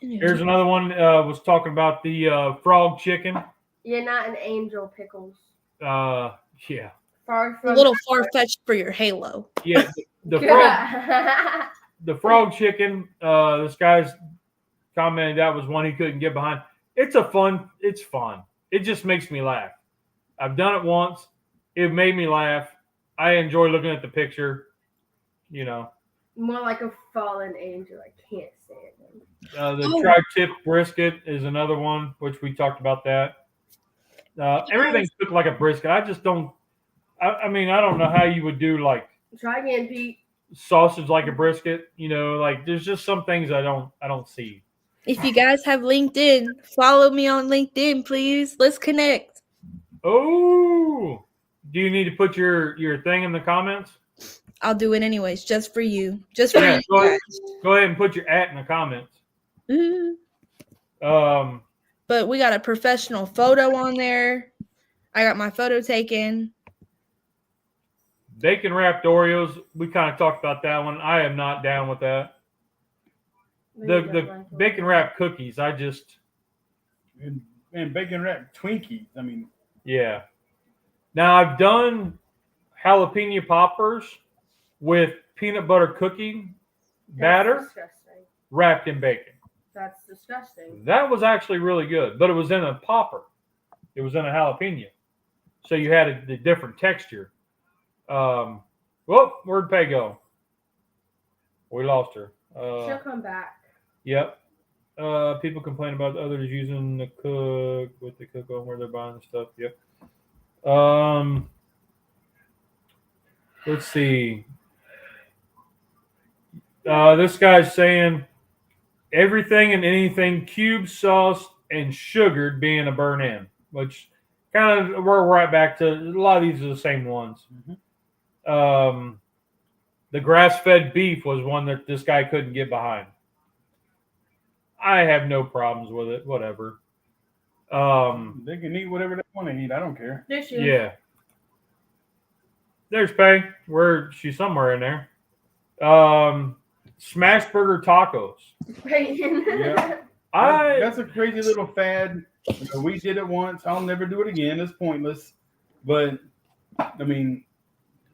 here's another one. Was talking about the frog chicken. You're not an angel, Pickles. Yeah, Far A from little far fetched for your halo. yeah. The frog chicken. This guy's commented that was one he couldn't get behind. It's fun. It just makes me laugh. I've done it once. It made me laugh. I enjoy looking at the picture. You know, More like a fallen angel. I can't stand him. the tri-tip brisket is another one, which we talked about that. Everything's cooked like a brisket. I just don't. I mean, I don't know how you would do like Try again, Pete. sausage like a brisket. You know, like there's just some things I don't see. If you guys have LinkedIn, follow me on LinkedIn, please. Let's connect. Oh, do you need to put your thing in the comments? I'll do it anyways, just for you. Just for Yeah, you go ahead. guys. Go ahead and put your @ in the comments. Ooh. Um, But we got a professional photo on there. I got my photo taken. bacon wrapped Oreos. We kind of talked about that one. I am not down with that. The bacon wrapped cookies. I just and bacon wrapped Twinkies. I mean, yeah. Now I've done jalapeno poppers with peanut butter cookie batter Disgusting. wrapped in bacon. That's disgusting. That was actually really good, but it was in a popper. It was in a jalapeno, so you had a different texture. Well, where'd Pay go? We lost her. She'll come back. Yep. People complain about others using the cook with the cook on where they're buying the stuff. Yep. Let's see. This guy's saying everything and anything cube sauce and sugared being a burn in, which kind of we're right back to a lot of these are the same ones. Mhm. The grass-fed beef was one that this guy couldn't get behind. I have no problems with it. Whatever. They can eat whatever they want to eat. I don't care. There she is. Yeah. There's Pay. She's somewhere in there. Smash burger tacos. Yeah. That's a crazy little fad. We did it once. I'll never do it again. It's pointless. But I mean,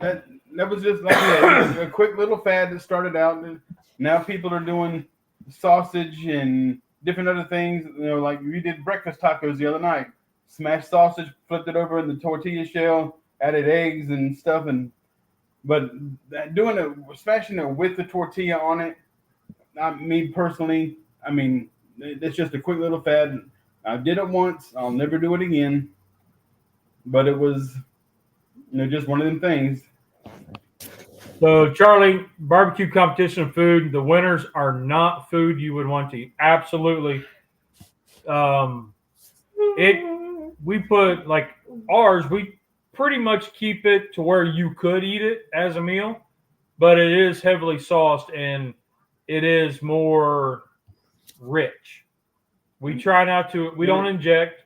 that was just like a quick little fad that started out. And now people are doing sausage and different other things. You know, like we did breakfast tacos the other night. Smashed sausage, flipped it over in the tortilla shell, added eggs and stuff, but doing it, smashing it with the tortilla on it. Me personally, I mean, it's just a quick little fad. I did it once. I'll never do it again. But it was, just one of them things. So, Charlie, barbecue competition food. The winners are not food you would want to eat. Absolutely. We put like ours. We pretty much keep it to where you could eat it as a meal, but it is heavily sauced and it is more rich. We try not to. We don't inject.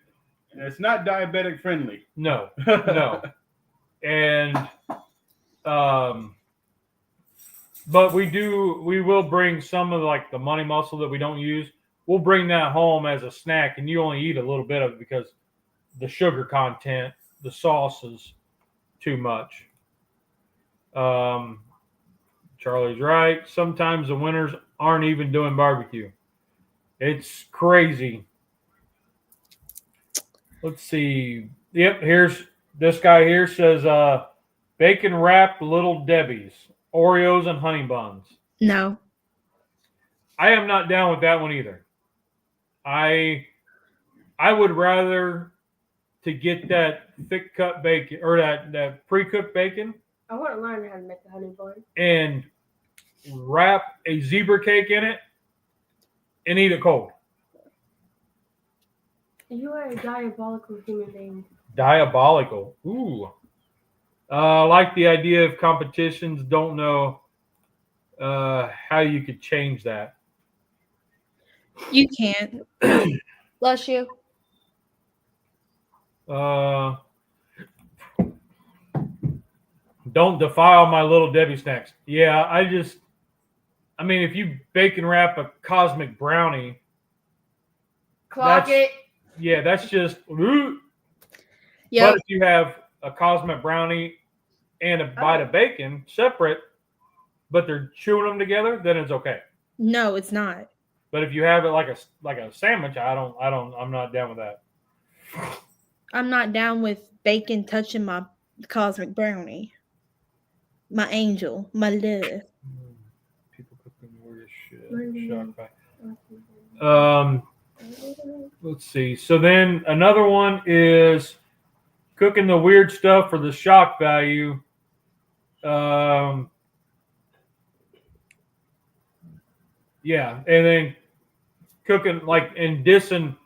It's not diabetic friendly. No. And but we will bring some of like the money muscle that we don't use. We'll bring that home as a snack, and you only eat a little bit of it because the sugar content, the sauce is too much. Charlie's right. Sometimes the winners aren't even doing barbecue. It's crazy. Let's see. Yep, here's this guy here says bacon wrapped Little Debbie's, Oreos and honey buns. No. I am not down with that one either. I would rather to get that thick cut bacon or that pre-cooked bacon I want to learn how to make the honey bun. and wrap a zebra cake in it and eat it cold. You are a diabolical human being. Diabolical. Ooh. I like the idea of competitions. Don't know how you could change that. You can't. Bless you. Don't defile my little Debbie snacks. Yeah, I mean, if you bacon wrap a cosmic brownie, Clock it. yeah, that's just. Ooh. Yep. But if you have a cosmic brownie and a bite of bacon separate, but they're chewing them together, then it's okay. No, it's not. But if you have it like a sandwich, I'm not down with that. I'm not down with bacon touching my cosmic brownie. My angel, my love. People cooking weird shit. Shock by. Let's see. So then another one is cooking the weird stuff for the shock value. Yeah, and then cooking and dissing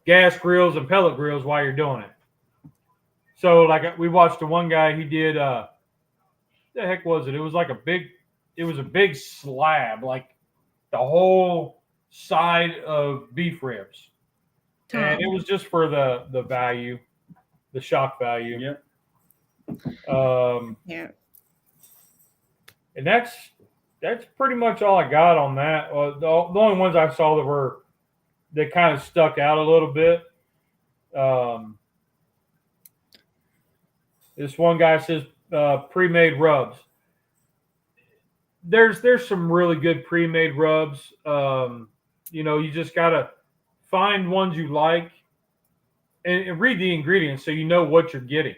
gas grills and pellet grills while you're doing it. So we watched the one guy, he did the heck was it? It was a big slab, like the whole side of beef ribs. Tom. And it was just for the value, the shock value. Yep. Yeah. And that's pretty much all I got on that. The only ones I saw that kind of stuck out a little bit. This one guy says pre-made rubs. There's some really good pre-made rubs. You just gotta find ones you like and read the ingredients so you know what you're getting.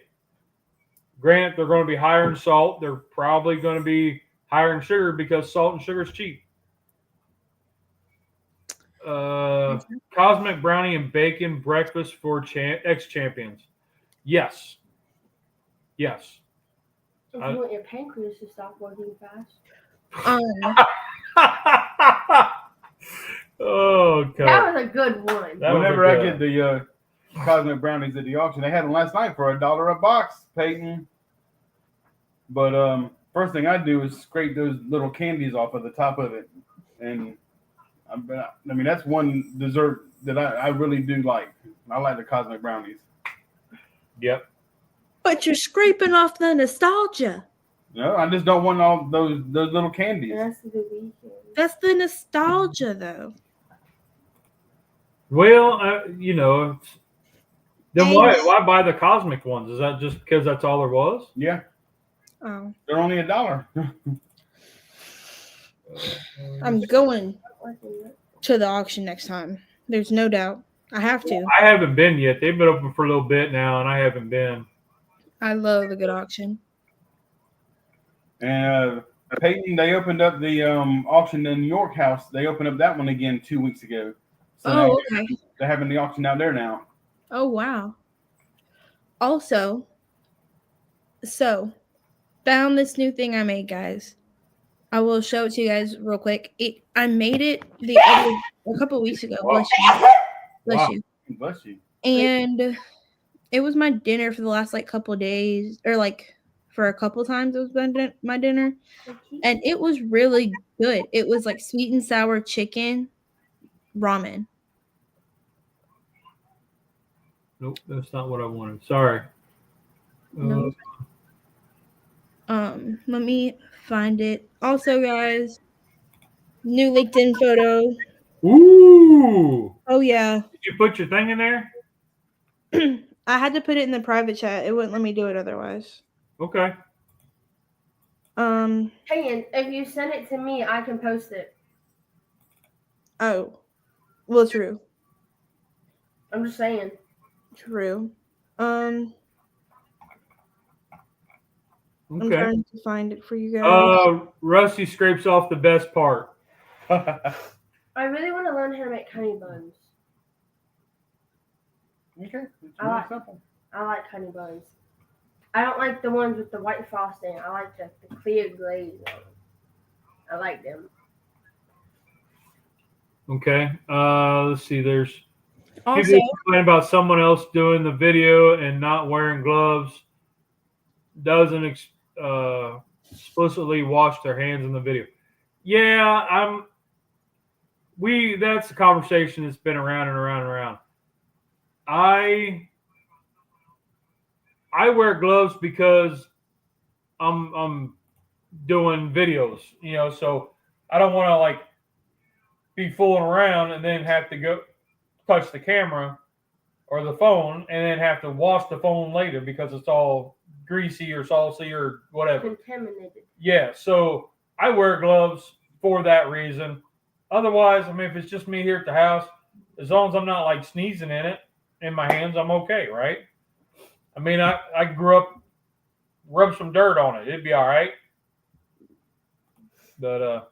Granted, they're going to be higher in salt. They're probably going to be higher in sugar because salt and sugar is cheap. Cosmic brownie and bacon breakfast for ex-champions. Yes. If you want your pancreas to stop working fast. Oh, God. That was a good one. Whenever I get the cosmic brownies at the auction, they had them last night for $1 a box, Peyton. But first thing I do is scrape those little candies off of the top of it, and I mean that's one dessert that I really do like. I like the cosmic brownies. Yep. But you're scraping off the nostalgia. No, I just don't want all those little candies. That's the weekend. That's the nostalgia, though. Well, then why buy the cosmic ones? Is that just because that's all there was? Yeah. Oh. They're only $1. I'm going to the auction next time. There's no doubt. I have to. I haven't been yet. They've been open for a little bit now, and I haven't been. I love a good auction. And Peyton, they opened up the auction in York House. They opened up that one again 2 weeks ago. So okay. They're having the auction out there now. Oh, wow. Also, found this new thing I made, guys. I will show it to you guys real quick. I made it a couple of weeks ago. Bless you. Bless you. Bless you. And it was my dinner for the last couple of days, or for a couple times it was my dinner. And it was really good. It was sweet and sour chicken ramen. Nope, that's not what I wanted. Sorry. No. Let me find it. Also, guys, new LinkedIn photo. Ooh. Oh yeah. Did you put your thing in there? I had to put it in the private chat. It wouldn't let me do it otherwise. Okay. Hey, if you send it to me, I can post it. Oh. Well, true. I'm just saying. True. Okay. I'm trying to find it for you guys. Rusty scrapes off the best part. I really want to learn how to make honey buns. Okay. It's I really like- simple. I like honey buns. I don't like the ones with the white frosting. I like the clear glaze on them. I like them. Okay. Let's see. There's Also, people complain about someone else doing the video and not wearing gloves. Doesn't explicitly wash their hands in the video. Yeah, that's a conversation that's been around and around and around. I wear gloves because I'm doing videos, so I don't want to like be fooling around and then have to go touch the camera or the phone and then have to wash the phone later because it's all greasy or salty or whatever. Contaminated. Yeah, so I wear gloves for that reason. Otherwise, I mean, if it's just me here at the house, as long as I'm not like sneezing in my hands, I'm okay, right? I mean, I grew up, rub some dirt on it. It'd be all right. But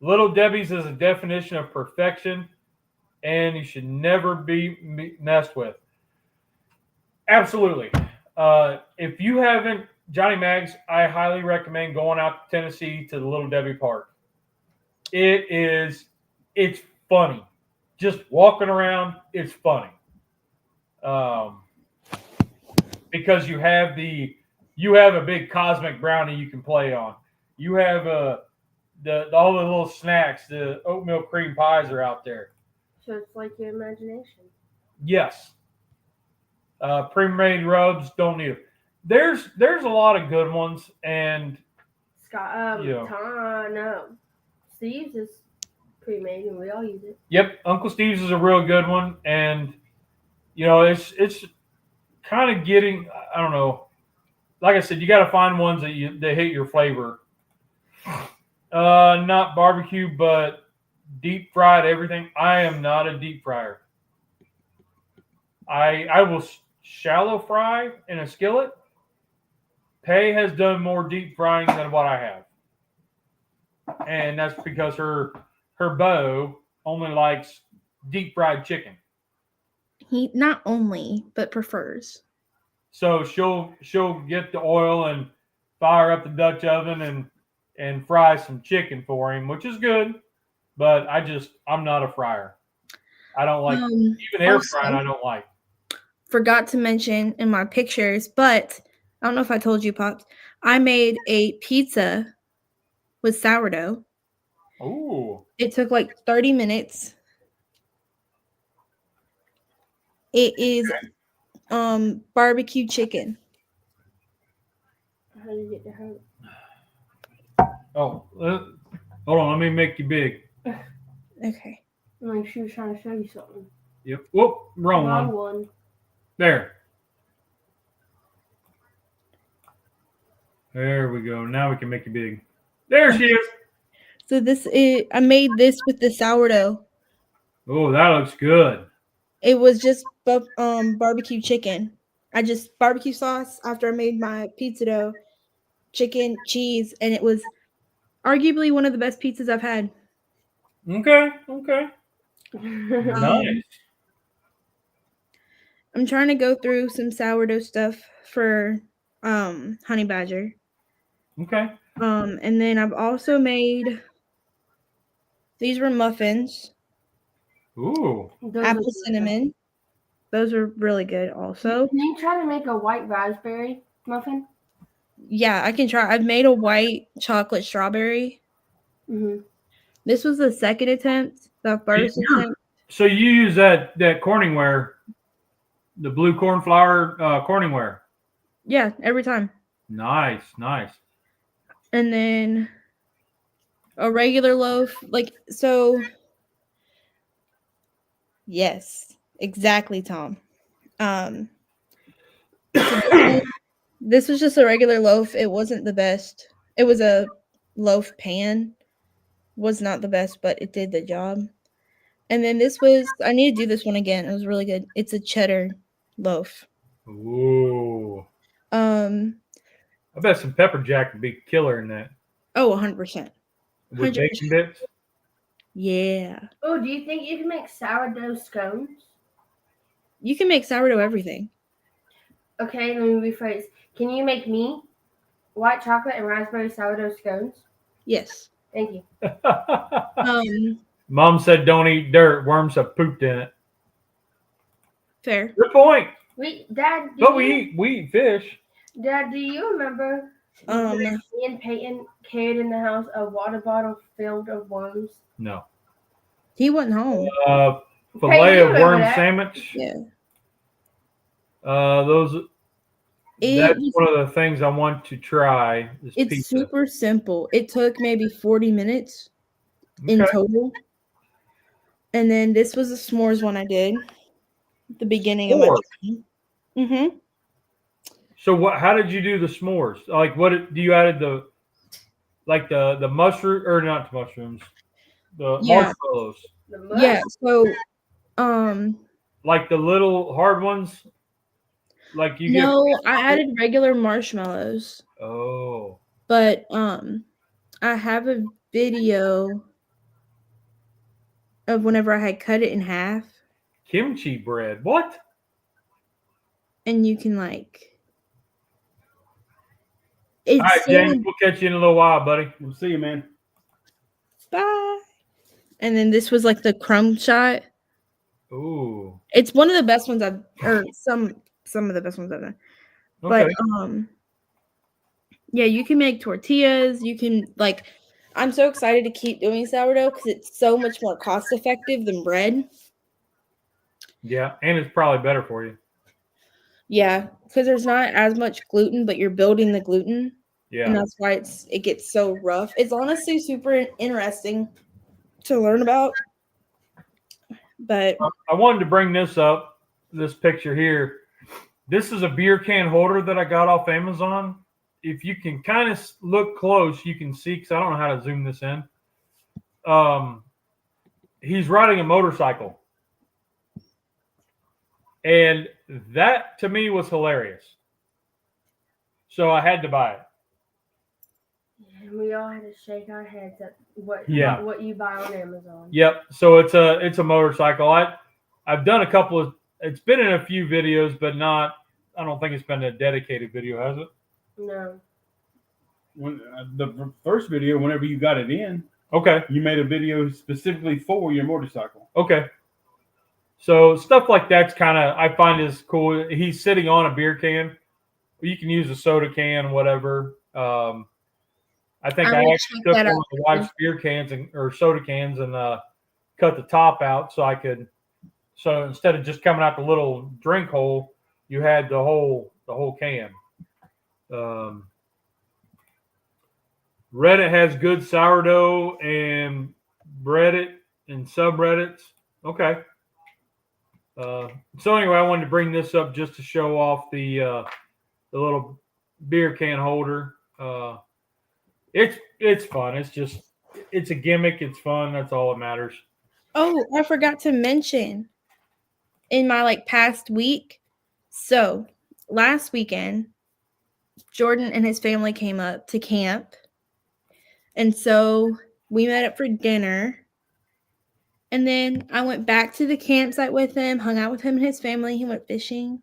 Little Debbie's is a definition of perfection, and you should never be messed with. Absolutely. If you haven't, Johnny Mags, I highly recommend going out to Tennessee to the Little Debbie Park. It's funny. Just walking around, it's funny. Because you have a big cosmic brownie you can play on. You have all the little snacks, the oatmeal cream pies are out there. So it's like your imagination. Yes. Pre-made rubs, don't need them. There's a lot of good ones, and Steve's is pre-made, and we all use it. Yep, Uncle Steve's is a real good one, and it's kind of getting, I don't know. Like I said, you got to find ones that hit your flavor. Not barbecue, but deep fried everything. I am not a deep fryer. I will shallow fry in a skillet. Pay has done more deep frying than what I have. And that's because her beau only likes deep fried chicken. he not only, but prefers. So she'll get the oil and fire up the Dutch oven and fry some chicken for him, which is good. But I'm not a fryer. I don't like even air frying. I don't like. Forgot to mention in my pictures, but I don't know if I told you, Pops. I made a pizza with sourdough. Ooh. It took like 30 minutes. It is barbecue chicken. How did you get to her? Oh, hold on. Let me make you big. Okay. Like she was trying to show you something. Yep. Whoop. Wrong one. There. There we go. Now we can make you big. There she is. So I made this with the sourdough. Oh, that looks good. It was just barbecue chicken. I just barbecue sauce after I made my pizza dough, chicken, cheese, and it was arguably one of the best pizzas I've had. Okay. Nice. I'm trying to go through some sourdough stuff for honey badger. Okay. And then I've also made these were muffins. Ooh. Apple cinnamon. Those are really good also. Can you try to make a white raspberry muffin? Yeah, I can try. I've made a white chocolate strawberry. Mm-hmm. This was the second attempt. The first attempt. So you use that Corningware, the blue cornflower Corningware. Yeah, every time. Nice. And then a regular loaf, yes, exactly, Tom. This was just a regular loaf. It wasn't the best. It was a loaf pan. Was not the best, but it did the job. And then I need to do this one again. It was really good. It's a cheddar loaf. Ooh. I bet some pepper jack would be killer in that. Oh, 100%. With bacon bits? Yeah. Oh, do you think you can make sourdough scones? You can make sourdough everything. Okay, let me rephrase. Can you make me white chocolate and raspberry sourdough scones? Yes. Thank you. Mom said don't eat dirt. Worms have pooped in it. Fair. Good point. Dad, But we eat fish. Dad, do you remember me and Peyton carried in the house a water bottle filled of worms? No. He wasn't home. Filet you of remember worm that. sandwich. Yeah. That's one of the things I want to try. It's pizza. super simple. It took maybe 40 minutes in total. And then this was a s'mores one I did at the beginning of my journey. Mm-hmm. So how did you do the s'mores? Like what do you added the mushroom or not the mushrooms? The marshmallows. Yeah. So like the little hard ones? Like you I added regular marshmallows. Oh. But I have a video of whenever I had cut it in half. Kimchi bread. What? And you can all right, James, we'll catch you in a little while, buddy. We'll see you, man. Bye. And then this was like the crumb shot. Ooh. It's one of the best ones some of the best ones I've done. Okay. But yeah, you can make tortillas. You can I'm so excited to keep doing sourdough because it's so much more cost effective than bread. Yeah, and it's probably better for you. Yeah, because there's not as much gluten, but you're building the gluten. Yeah. And that's why it gets so rough. It's honestly super interesting to learn about. But I wanted to bring this up, this picture here. This is a beer can holder that I got off Amazon. If you can kind of look close, you can see, because I don't know how to zoom this in. He's riding a motorcycle. And that, to me, was hilarious. So I had to buy it. And we all had to shake our heads at what you buy on Amazon. Yep. So it's a motorcycle. I've done a couple of. It's been in a few videos, but not. I don't think it's been a dedicated video, has it? No. When the first video, whenever you got it in, okay, you made a video specifically for your motorcycle. Okay. So stuff like that's kind of I find is cool. He's sitting on a beer can. You can use a soda can, whatever. I think I actually took one of the wife's beer cans or soda cans and cut the top out so I could. So instead of just coming out the little drink hole, you had the whole can. Reddit has good sourdough and Reddit and subreddits. Okay. So anyway, I wanted to bring this up just to show off the little beer can holder. It's fun. It's a gimmick. It's fun. That's all that matters. Oh, I forgot to mention in my past week. So last weekend, Jordan and his family came up to camp. And so we met up for dinner. And then I went back to the campsite with him, hung out with him and his family. He went fishing.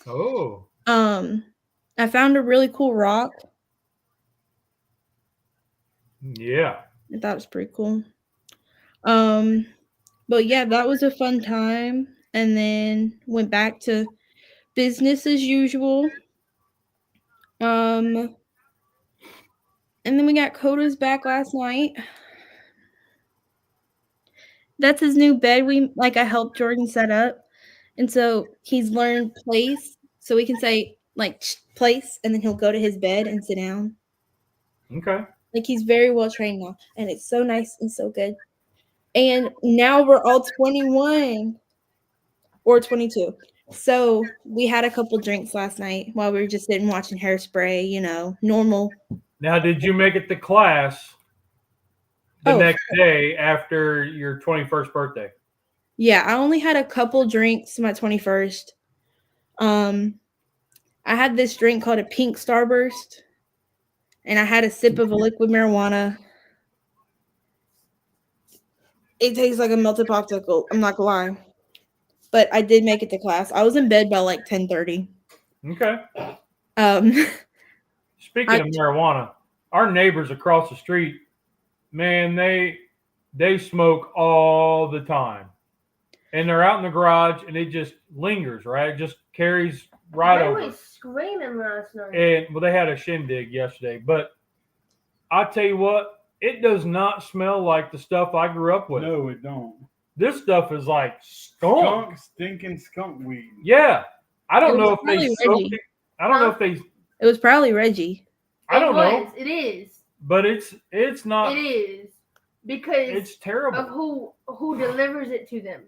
Oh. I found a really cool rock. Yeah. I thought it was pretty cool. But yeah, that was a fun time. And then went back to business as usual. And then we got Coda's back last night. That's his new bed. I helped Jordan set up. And so he's learned place. So we can say place, and then he'll go to his bed and sit down. Okay. He's very well trained now. And it's so nice and so good. And now we're all 21 or 22. So we had a couple drinks last night while we were just sitting watching Hairspray, normal. Now, did you make it to class the next day after your 21st birthday? Yeah, I only had a couple drinks my 21st. I had this drink called a Pink Starburst, and I had a sip of a liquid marijuana. It tastes like a melted popsicle. I'm not gonna lie. But I did make it to class. I was in bed by 10:30. Okay. Speaking of marijuana, our neighbors across the street, man, they smoke all the time. And they're out in the garage and it just lingers, right? It just carries right They over. was screaming last night. And well, they had a shindig yesterday. But I tell you what, it does not smell like the stuff I grew up with. No, it don't. This stuff is like skunk. Stinking skunk weed. Yeah. I don't It know was if they probably soaked Reggie. it. I don't know if they It was probably Reggie. I don't know. It is. But it's not It is because it's terrible. of who delivers it to them.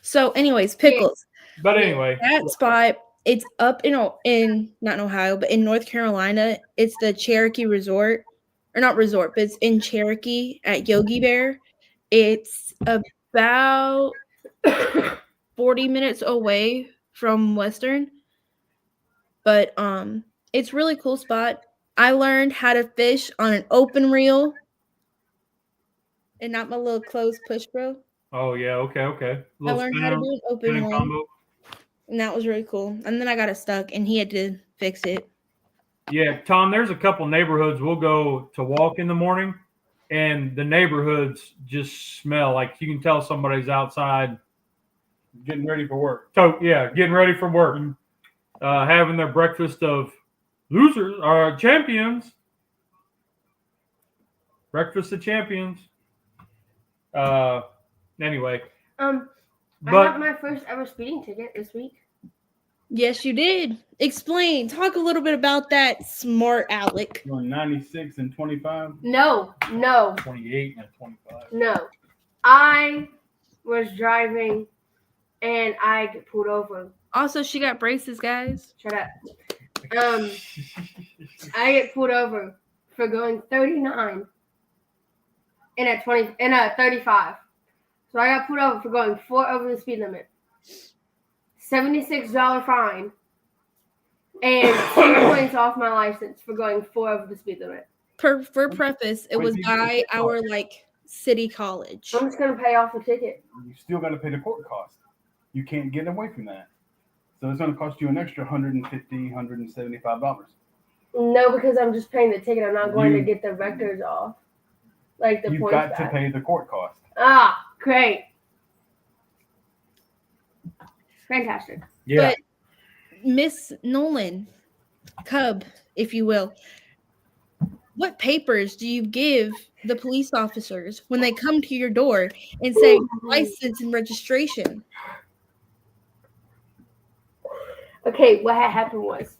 So, anyways, pickles. But anyway. That spot, it's up in not in Ohio, but in North Carolina. It's the Cherokee Resort, or not resort, but it's in Cherokee at Yogi Bear. It's about 40 minutes away from Western, but it's a really cool spot. I learned how to fish on an open reel and not my little closed push bro. Oh yeah, okay. I learned how to do an open one, combo. and that was really cool. And then I got it stuck, and he had to fix it. Yeah, Tom, there's a couple neighborhoods we'll go to walk in the morning, and the neighborhoods just smell like you can tell somebody's outside Getting ready for work. So yeah, getting ready for work, having their breakfast of losers or champions. Breakfast of champions. Anyway. I But got my first ever speeding ticket this week. Yes, you did. Explain. Talk a little bit about that, smart Alec. Going 96 and 25. No. 28 and 25. No. I was driving and I get pulled over. Also, she got braces, guys. Shut up. I get pulled over for going 39 in a 35. So I got pulled over for going 4 over the speed limit. $76 fine. And 2 points off my license for going 4 over the speed limit. For preface, it was by our city college. I'm just gonna pay off the ticket. You still got to pay the court cost. You can't get away from that. So it's going to cost you an extra $150, $175. No, because I'm just paying the ticket. I'm not going to get the records off. Like the You've points got back. to pay the court cost. Ah, great. Fantastic. Yeah. But Miss Nolan, Cub, if you will, what papers do you give the police officers when they come to your door and say license and registration? Okay, what had happened was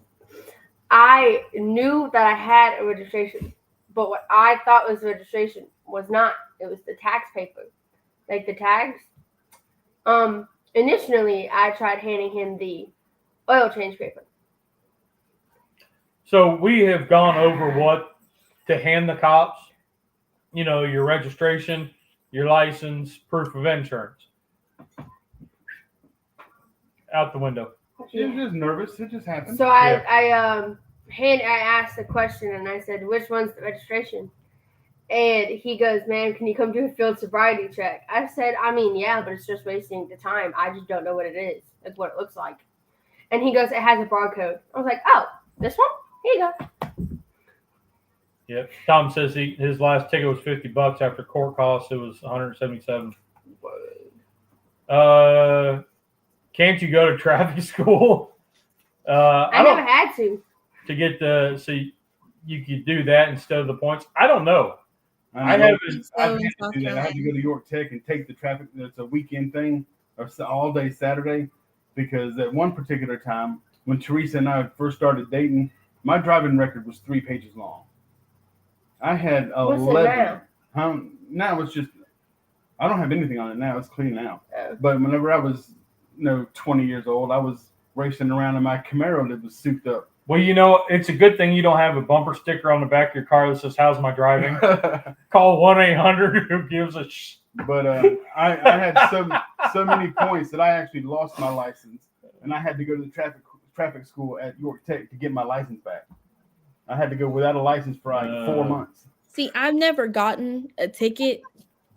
I knew that I had a registration, but what I thought was registration was not. It was the tax paper, like the tags. Initially, I tried handing him the oil change paper. So we have gone over what to hand the cops. You know, your registration, your license, proof of insurance. Out the window. She was just nervous. It just happened. So I asked the question and I said, which one's the registration? And he goes, ma'am, can you come do a field sobriety check? I said, I mean, yeah, but it's just wasting the time. I just don't know what it is. That's what it looks like. And he goes, it has a barcode. I was like, oh, this one? Here you go. Yeah. Tom says his last ticket was $50 after court costs. It was $177. Can't you go to traffic school? I never had to. To get so you could do that instead of the points. I don't know. I haven't. had to do that. I had to go to York Tech and take the traffic. It's a weekend thing, or all day Saturday, because at one particular time when Teresa and I first started dating, my driving record was 3 pages long. I had 11. What's it now? Now it's just, I don't have anything on it now. It's clean now. Oh. But whenever I was 20 years old, I was racing around in my Camaro that was souped up. Well, it's a good thing you don't have a bumper sticker on the back of your car that says, how's my driving? Call 1-800 who gives a sh. But I had so many points that I actually lost my license, and I had to go to the traffic school at York Tech to get my license back. I had to go without a license for 4 months. See, I've never gotten a ticket.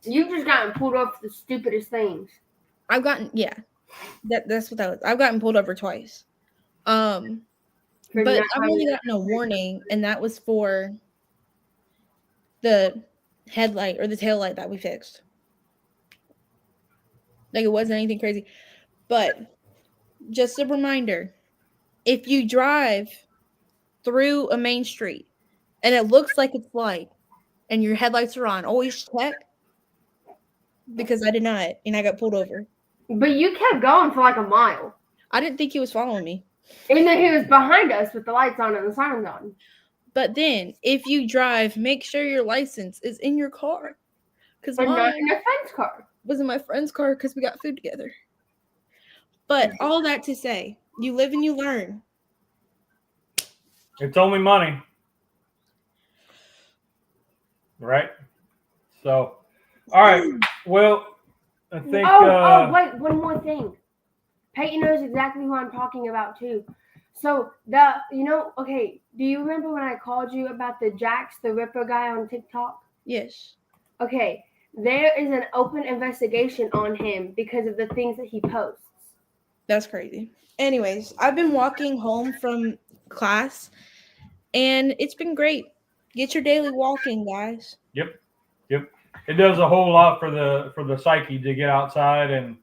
You've just gotten pulled over for the stupidest things. I've gotten, yeah, that's what that was. I've gotten pulled over twice. For But not I've having only it. gotten a warning, and that was for the headlight or the tail light that we fixed. Like, it wasn't anything crazy. But just a reminder, if you drive through a main street and it looks like it's light and your headlights are on, always check, because I did not, and I got pulled over. But you kept going for like a mile. I didn't think he was following me. Even though he was behind us with the lights on and the sirens on. But then, if you drive, make sure your license is in your car. Because But not mine in a friend's car. was in my friend's car because we got food together. But all that to say, you live and you learn. It's only money. Right? So, all right. Well, I think. Wait, one more thing. Peyton knows exactly who I'm talking about too. So okay, do you remember when I called you about the Jax the Ripper guy on TikTok? Yes. Okay, there is an open investigation on him because of the things that he posts. That's crazy. Anyways, I've been walking home from class, and it's been great. Get your daily walking, guys. Yep. It does a whole lot for the psyche to get outside and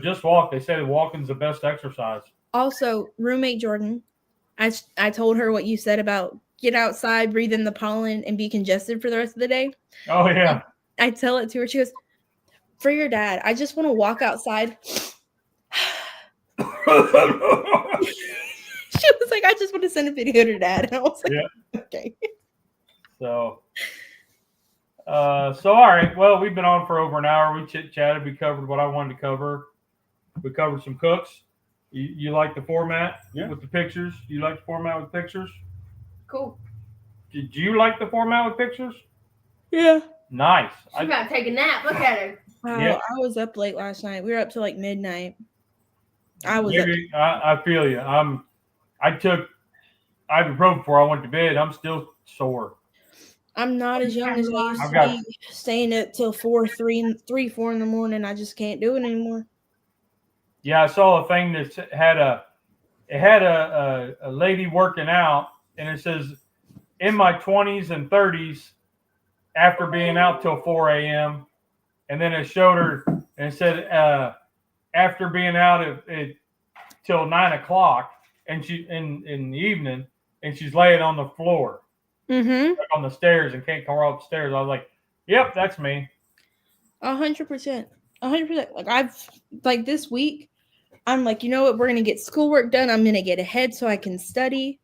just walk. They say walking's the best exercise. Also, roommate Jordan, I told her what you said about get outside, breathe in the pollen, and be congested for the rest of the day. Oh yeah. I tell it to her. She goes, "For your dad, I just want to walk outside." She was like, "I just want to send a video to dad," and I was like, Yeah. "Okay." So all right. Well, we've been on for over an hour. We chit-chatted. We covered what I wanted to cover. We covered some cooks. You like the format with the pictures? You like the format with pictures? Cool. Did you like the format with pictures? Yeah. Nice. She's about to take a nap. Look at her. Wow, Yeah. I was up late last night. We were up till like midnight. I was up. I feel you. I took ibuprofen before I went to bed. I'm still sore. I'm not as young as I used I've to got- be, staying up till 4 in the morning. I just can't do it anymore. Yeah, I saw a thing that had a lady working out, and it says, in my 20s and 30s, after being out till 4 a.m., and then it showed her, and it said, after being out at till 9 o'clock, and she in the evening, and she's laying on the floor, Mm-hmm. on the stairs, and can't come up the stairs. I was like, "Yep, that's me." 100%. 100%. Like this week, I'm like, you know what? We're gonna get schoolwork done. I'm gonna get ahead so I can study.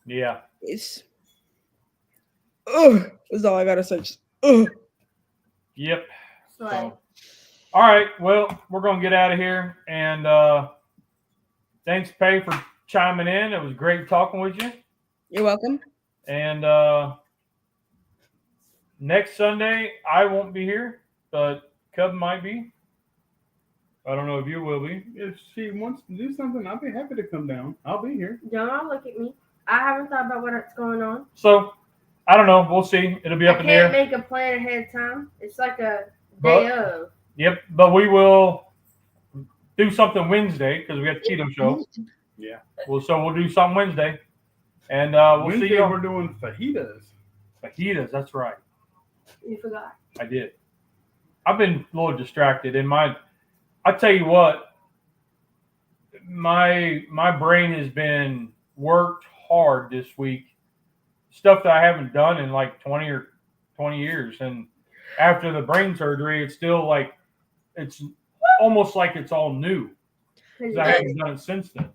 Yeah. Is all I gotta say. Yep. So, So, all right. Well, we're gonna get out of here, and thanks, Pay, for chiming in. It was great talking with you. You're welcome. And next Sunday, I won't be here, but Cub might be. I don't know if you will be. If she wants to do something, I'll be happy to come down. I'll be here. don't all look at me. I haven't thought about what's going on. So, I don't know. We'll see. It'll be up I in the air. can't make a plan ahead of time. It's like a day of. Yep. But we will do something Wednesday because we got the keto show. Yeah. Well, so we'll do something Wednesday. And we'll Wednesday see you. we're doing fajitas. Fajitas. That's right. You forgot. I did. I've been a little distracted. And I tell you what, my brain has been worked hard this week. Stuff that I haven't done in like 20 years. And after the brain surgery, it's still like, it's almost like it's all new. 'Cause I haven't done it since then.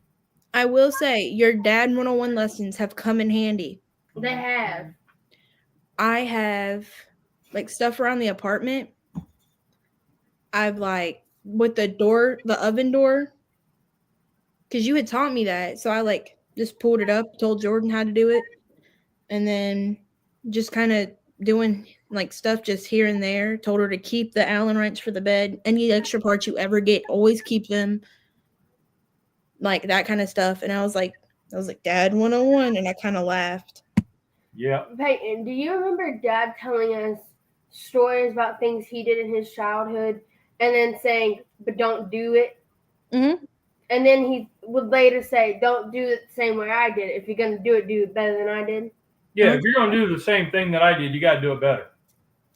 I will say your dad 101 lessons have come in handy. They have. I have like stuff around the apartment. I've like with the oven door, because you had taught me that. So I like just pulled it up, told Jordan how to do it, and then just kind of doing like stuff just here and there. Told her to keep the Allen wrench for the bed. Any extra parts you ever get, always keep them. Like that kind of stuff. And I was like, Dad 101, and I kind of laughed. Yeah. Peyton, do you remember Dad telling us stories about things he did in his childhood and then saying, but don't do it? Mm-hmm. And then he would later say, "Don't do it the same way I did. If you're gonna do it better than I did." Yeah, if you're gonna do the same thing that I did, you got to do it better.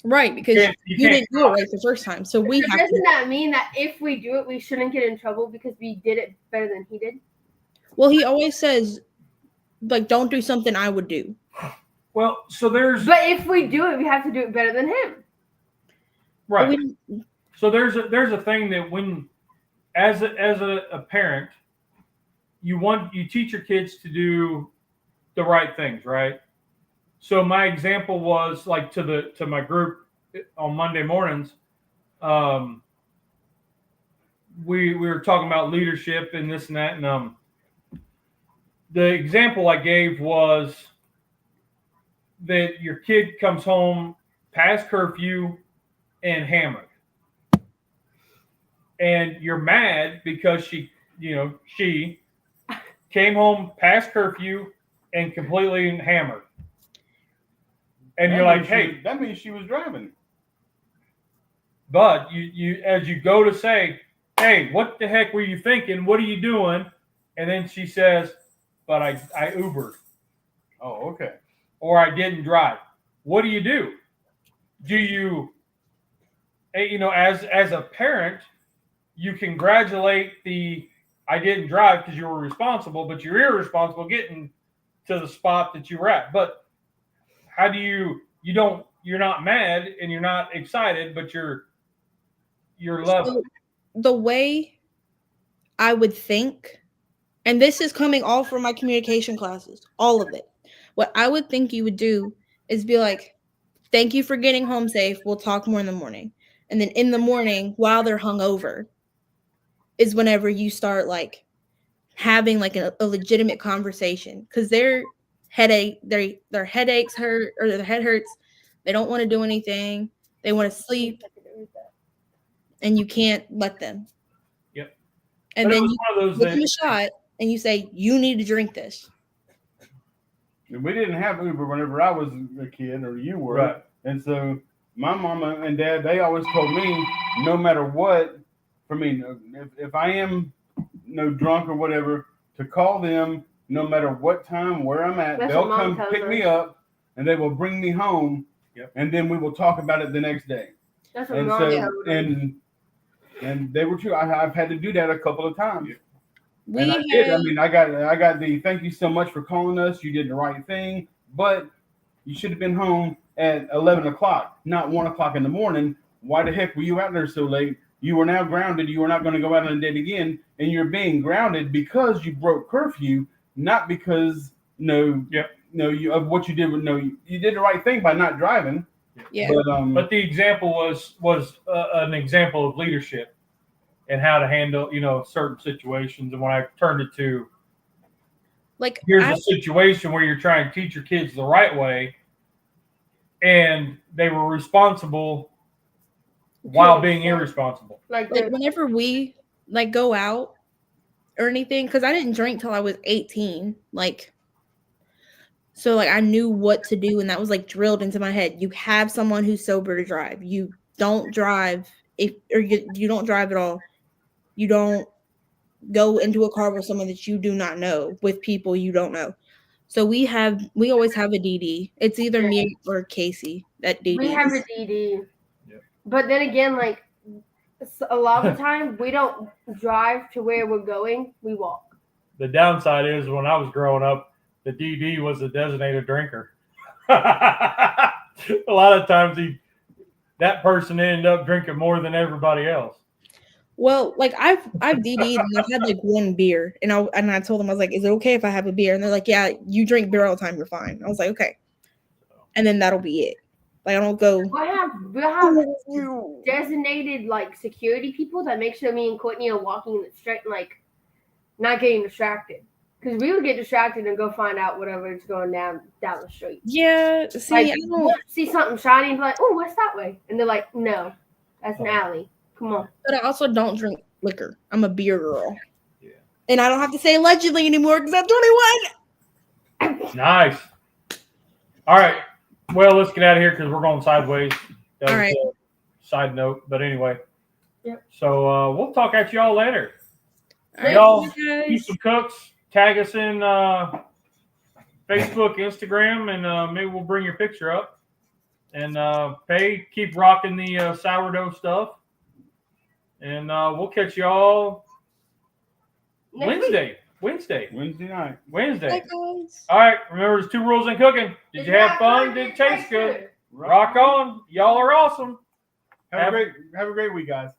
Right, because you didn't do it right the first time. So we have Doesn't that mean that if we do it, we shouldn't get in trouble because we did it better than he did? Well, he always says, like, don't do something I would do. Well, so there's. But if we do it, we have to do it better than him. Right. So there's a thing that when, as a parent, you teach your kids to do the right things, right? So my example was like to my group on Monday mornings. We were talking about leadership and this and that, and the example I gave was that your kid comes home past curfew and hammered, and you're mad because she came home past curfew and completely hammered. And you're like, hey, that means she was driving. But you as you go to say, hey, what the heck were you thinking? What are you doing? And then she says, but I Ubered. Oh, okay. Or I didn't drive. What do? Do you, as a parent, you congratulate I didn't drive because you were responsible, but you're irresponsible getting to the spot that you were at. But how do you're not mad and you're not excited, but you're loving. So the way I would think, and this is coming all from my communication classes, all of it. What I would think you would do is be like, thank you for getting home safe. We'll talk more in the morning. And then in the morning, while they're hungover, is whenever you start like having like a legitimate conversation, because their headaches hurt, or their head hurts. They don't want to do anything. They want to sleep, and you can't let them. Yep. And then you give them a shot, and you say, you need to drink this. We didn't have Uber whenever I was a kid, or you were. Right. And so my mama and dad, they always told me, no matter what, for me, if I am drunk or whatever, to call them no matter what time, where I'm at. That's they'll come pick me up, and they will bring me home. Yep. And then we will talk about it the next day. That's what And mom so, told me. and they were true. I've had to do that a couple of times. We and I did. I mean, I got the thank you so much for calling us. You did the right thing, but you should have been home at 11 o'clock, not 1 o'clock in the morning. Why the heck were you out there so late? You were now grounded. You were not going to go out on a date again, and you're being grounded because you broke curfew, not because of what you did. You did the right thing by not driving. Yeah. But the example was an example of leadership and how to handle, certain situations. And when I turned it to, like, here's a situation where you're trying to teach your kids the right way, and they were responsible while being irresponsible. Like whenever we like go out or anything, because I didn't drink till I was 18, so like I knew what to do, and that was like drilled into my head. You have someone who's sober to drive. You don't drive you don't drive at all. You don't go into a car with someone that you do not know, with people you don't know. So we always have a DD. It's either me or Casey that DD. We have a DD. Yep. But then again, like a lot of the time, we don't drive to where we're going. We walk. The downside is when I was growing up, the DD was a designated drinker. A lot of times that person ended up drinking more than everybody else. Well, like I've DD'd and I've had like one beer, and I told them, I was like, is it okay if I have a beer? And they're like, yeah, you drink beer all the time, you're fine. I was like, okay. And then that'll be it. Like I don't go. We have designated like security people that make sure me and Courtney are walking in the straight, like not getting distracted. Because we would get distracted and go find out whatever is going down the street. Yeah, see, like, I don't see something shiny and be like, oh, what's that way? And they're like, no, that's an alley. Come on. But I also don't drink liquor. I'm a beer girl. Yeah. And I don't have to say allegedly anymore because I'm 21. Nice. All right. Well, let's get out of here because we're going sideways. That all right. Side note. But anyway. Yep. So we'll talk at y'all later. All Y'all right, keep guys. some cooks. Tag us in Facebook, Instagram, and maybe we'll bring your picture up. And keep rocking the sourdough stuff. And we'll catch y'all Wednesday night. Wednesday. Bye, guys. All right, remember there's 2 rules in cooking. Did you have fun? Did it taste good? Rock on. Y'all are awesome. Have a great week, guys.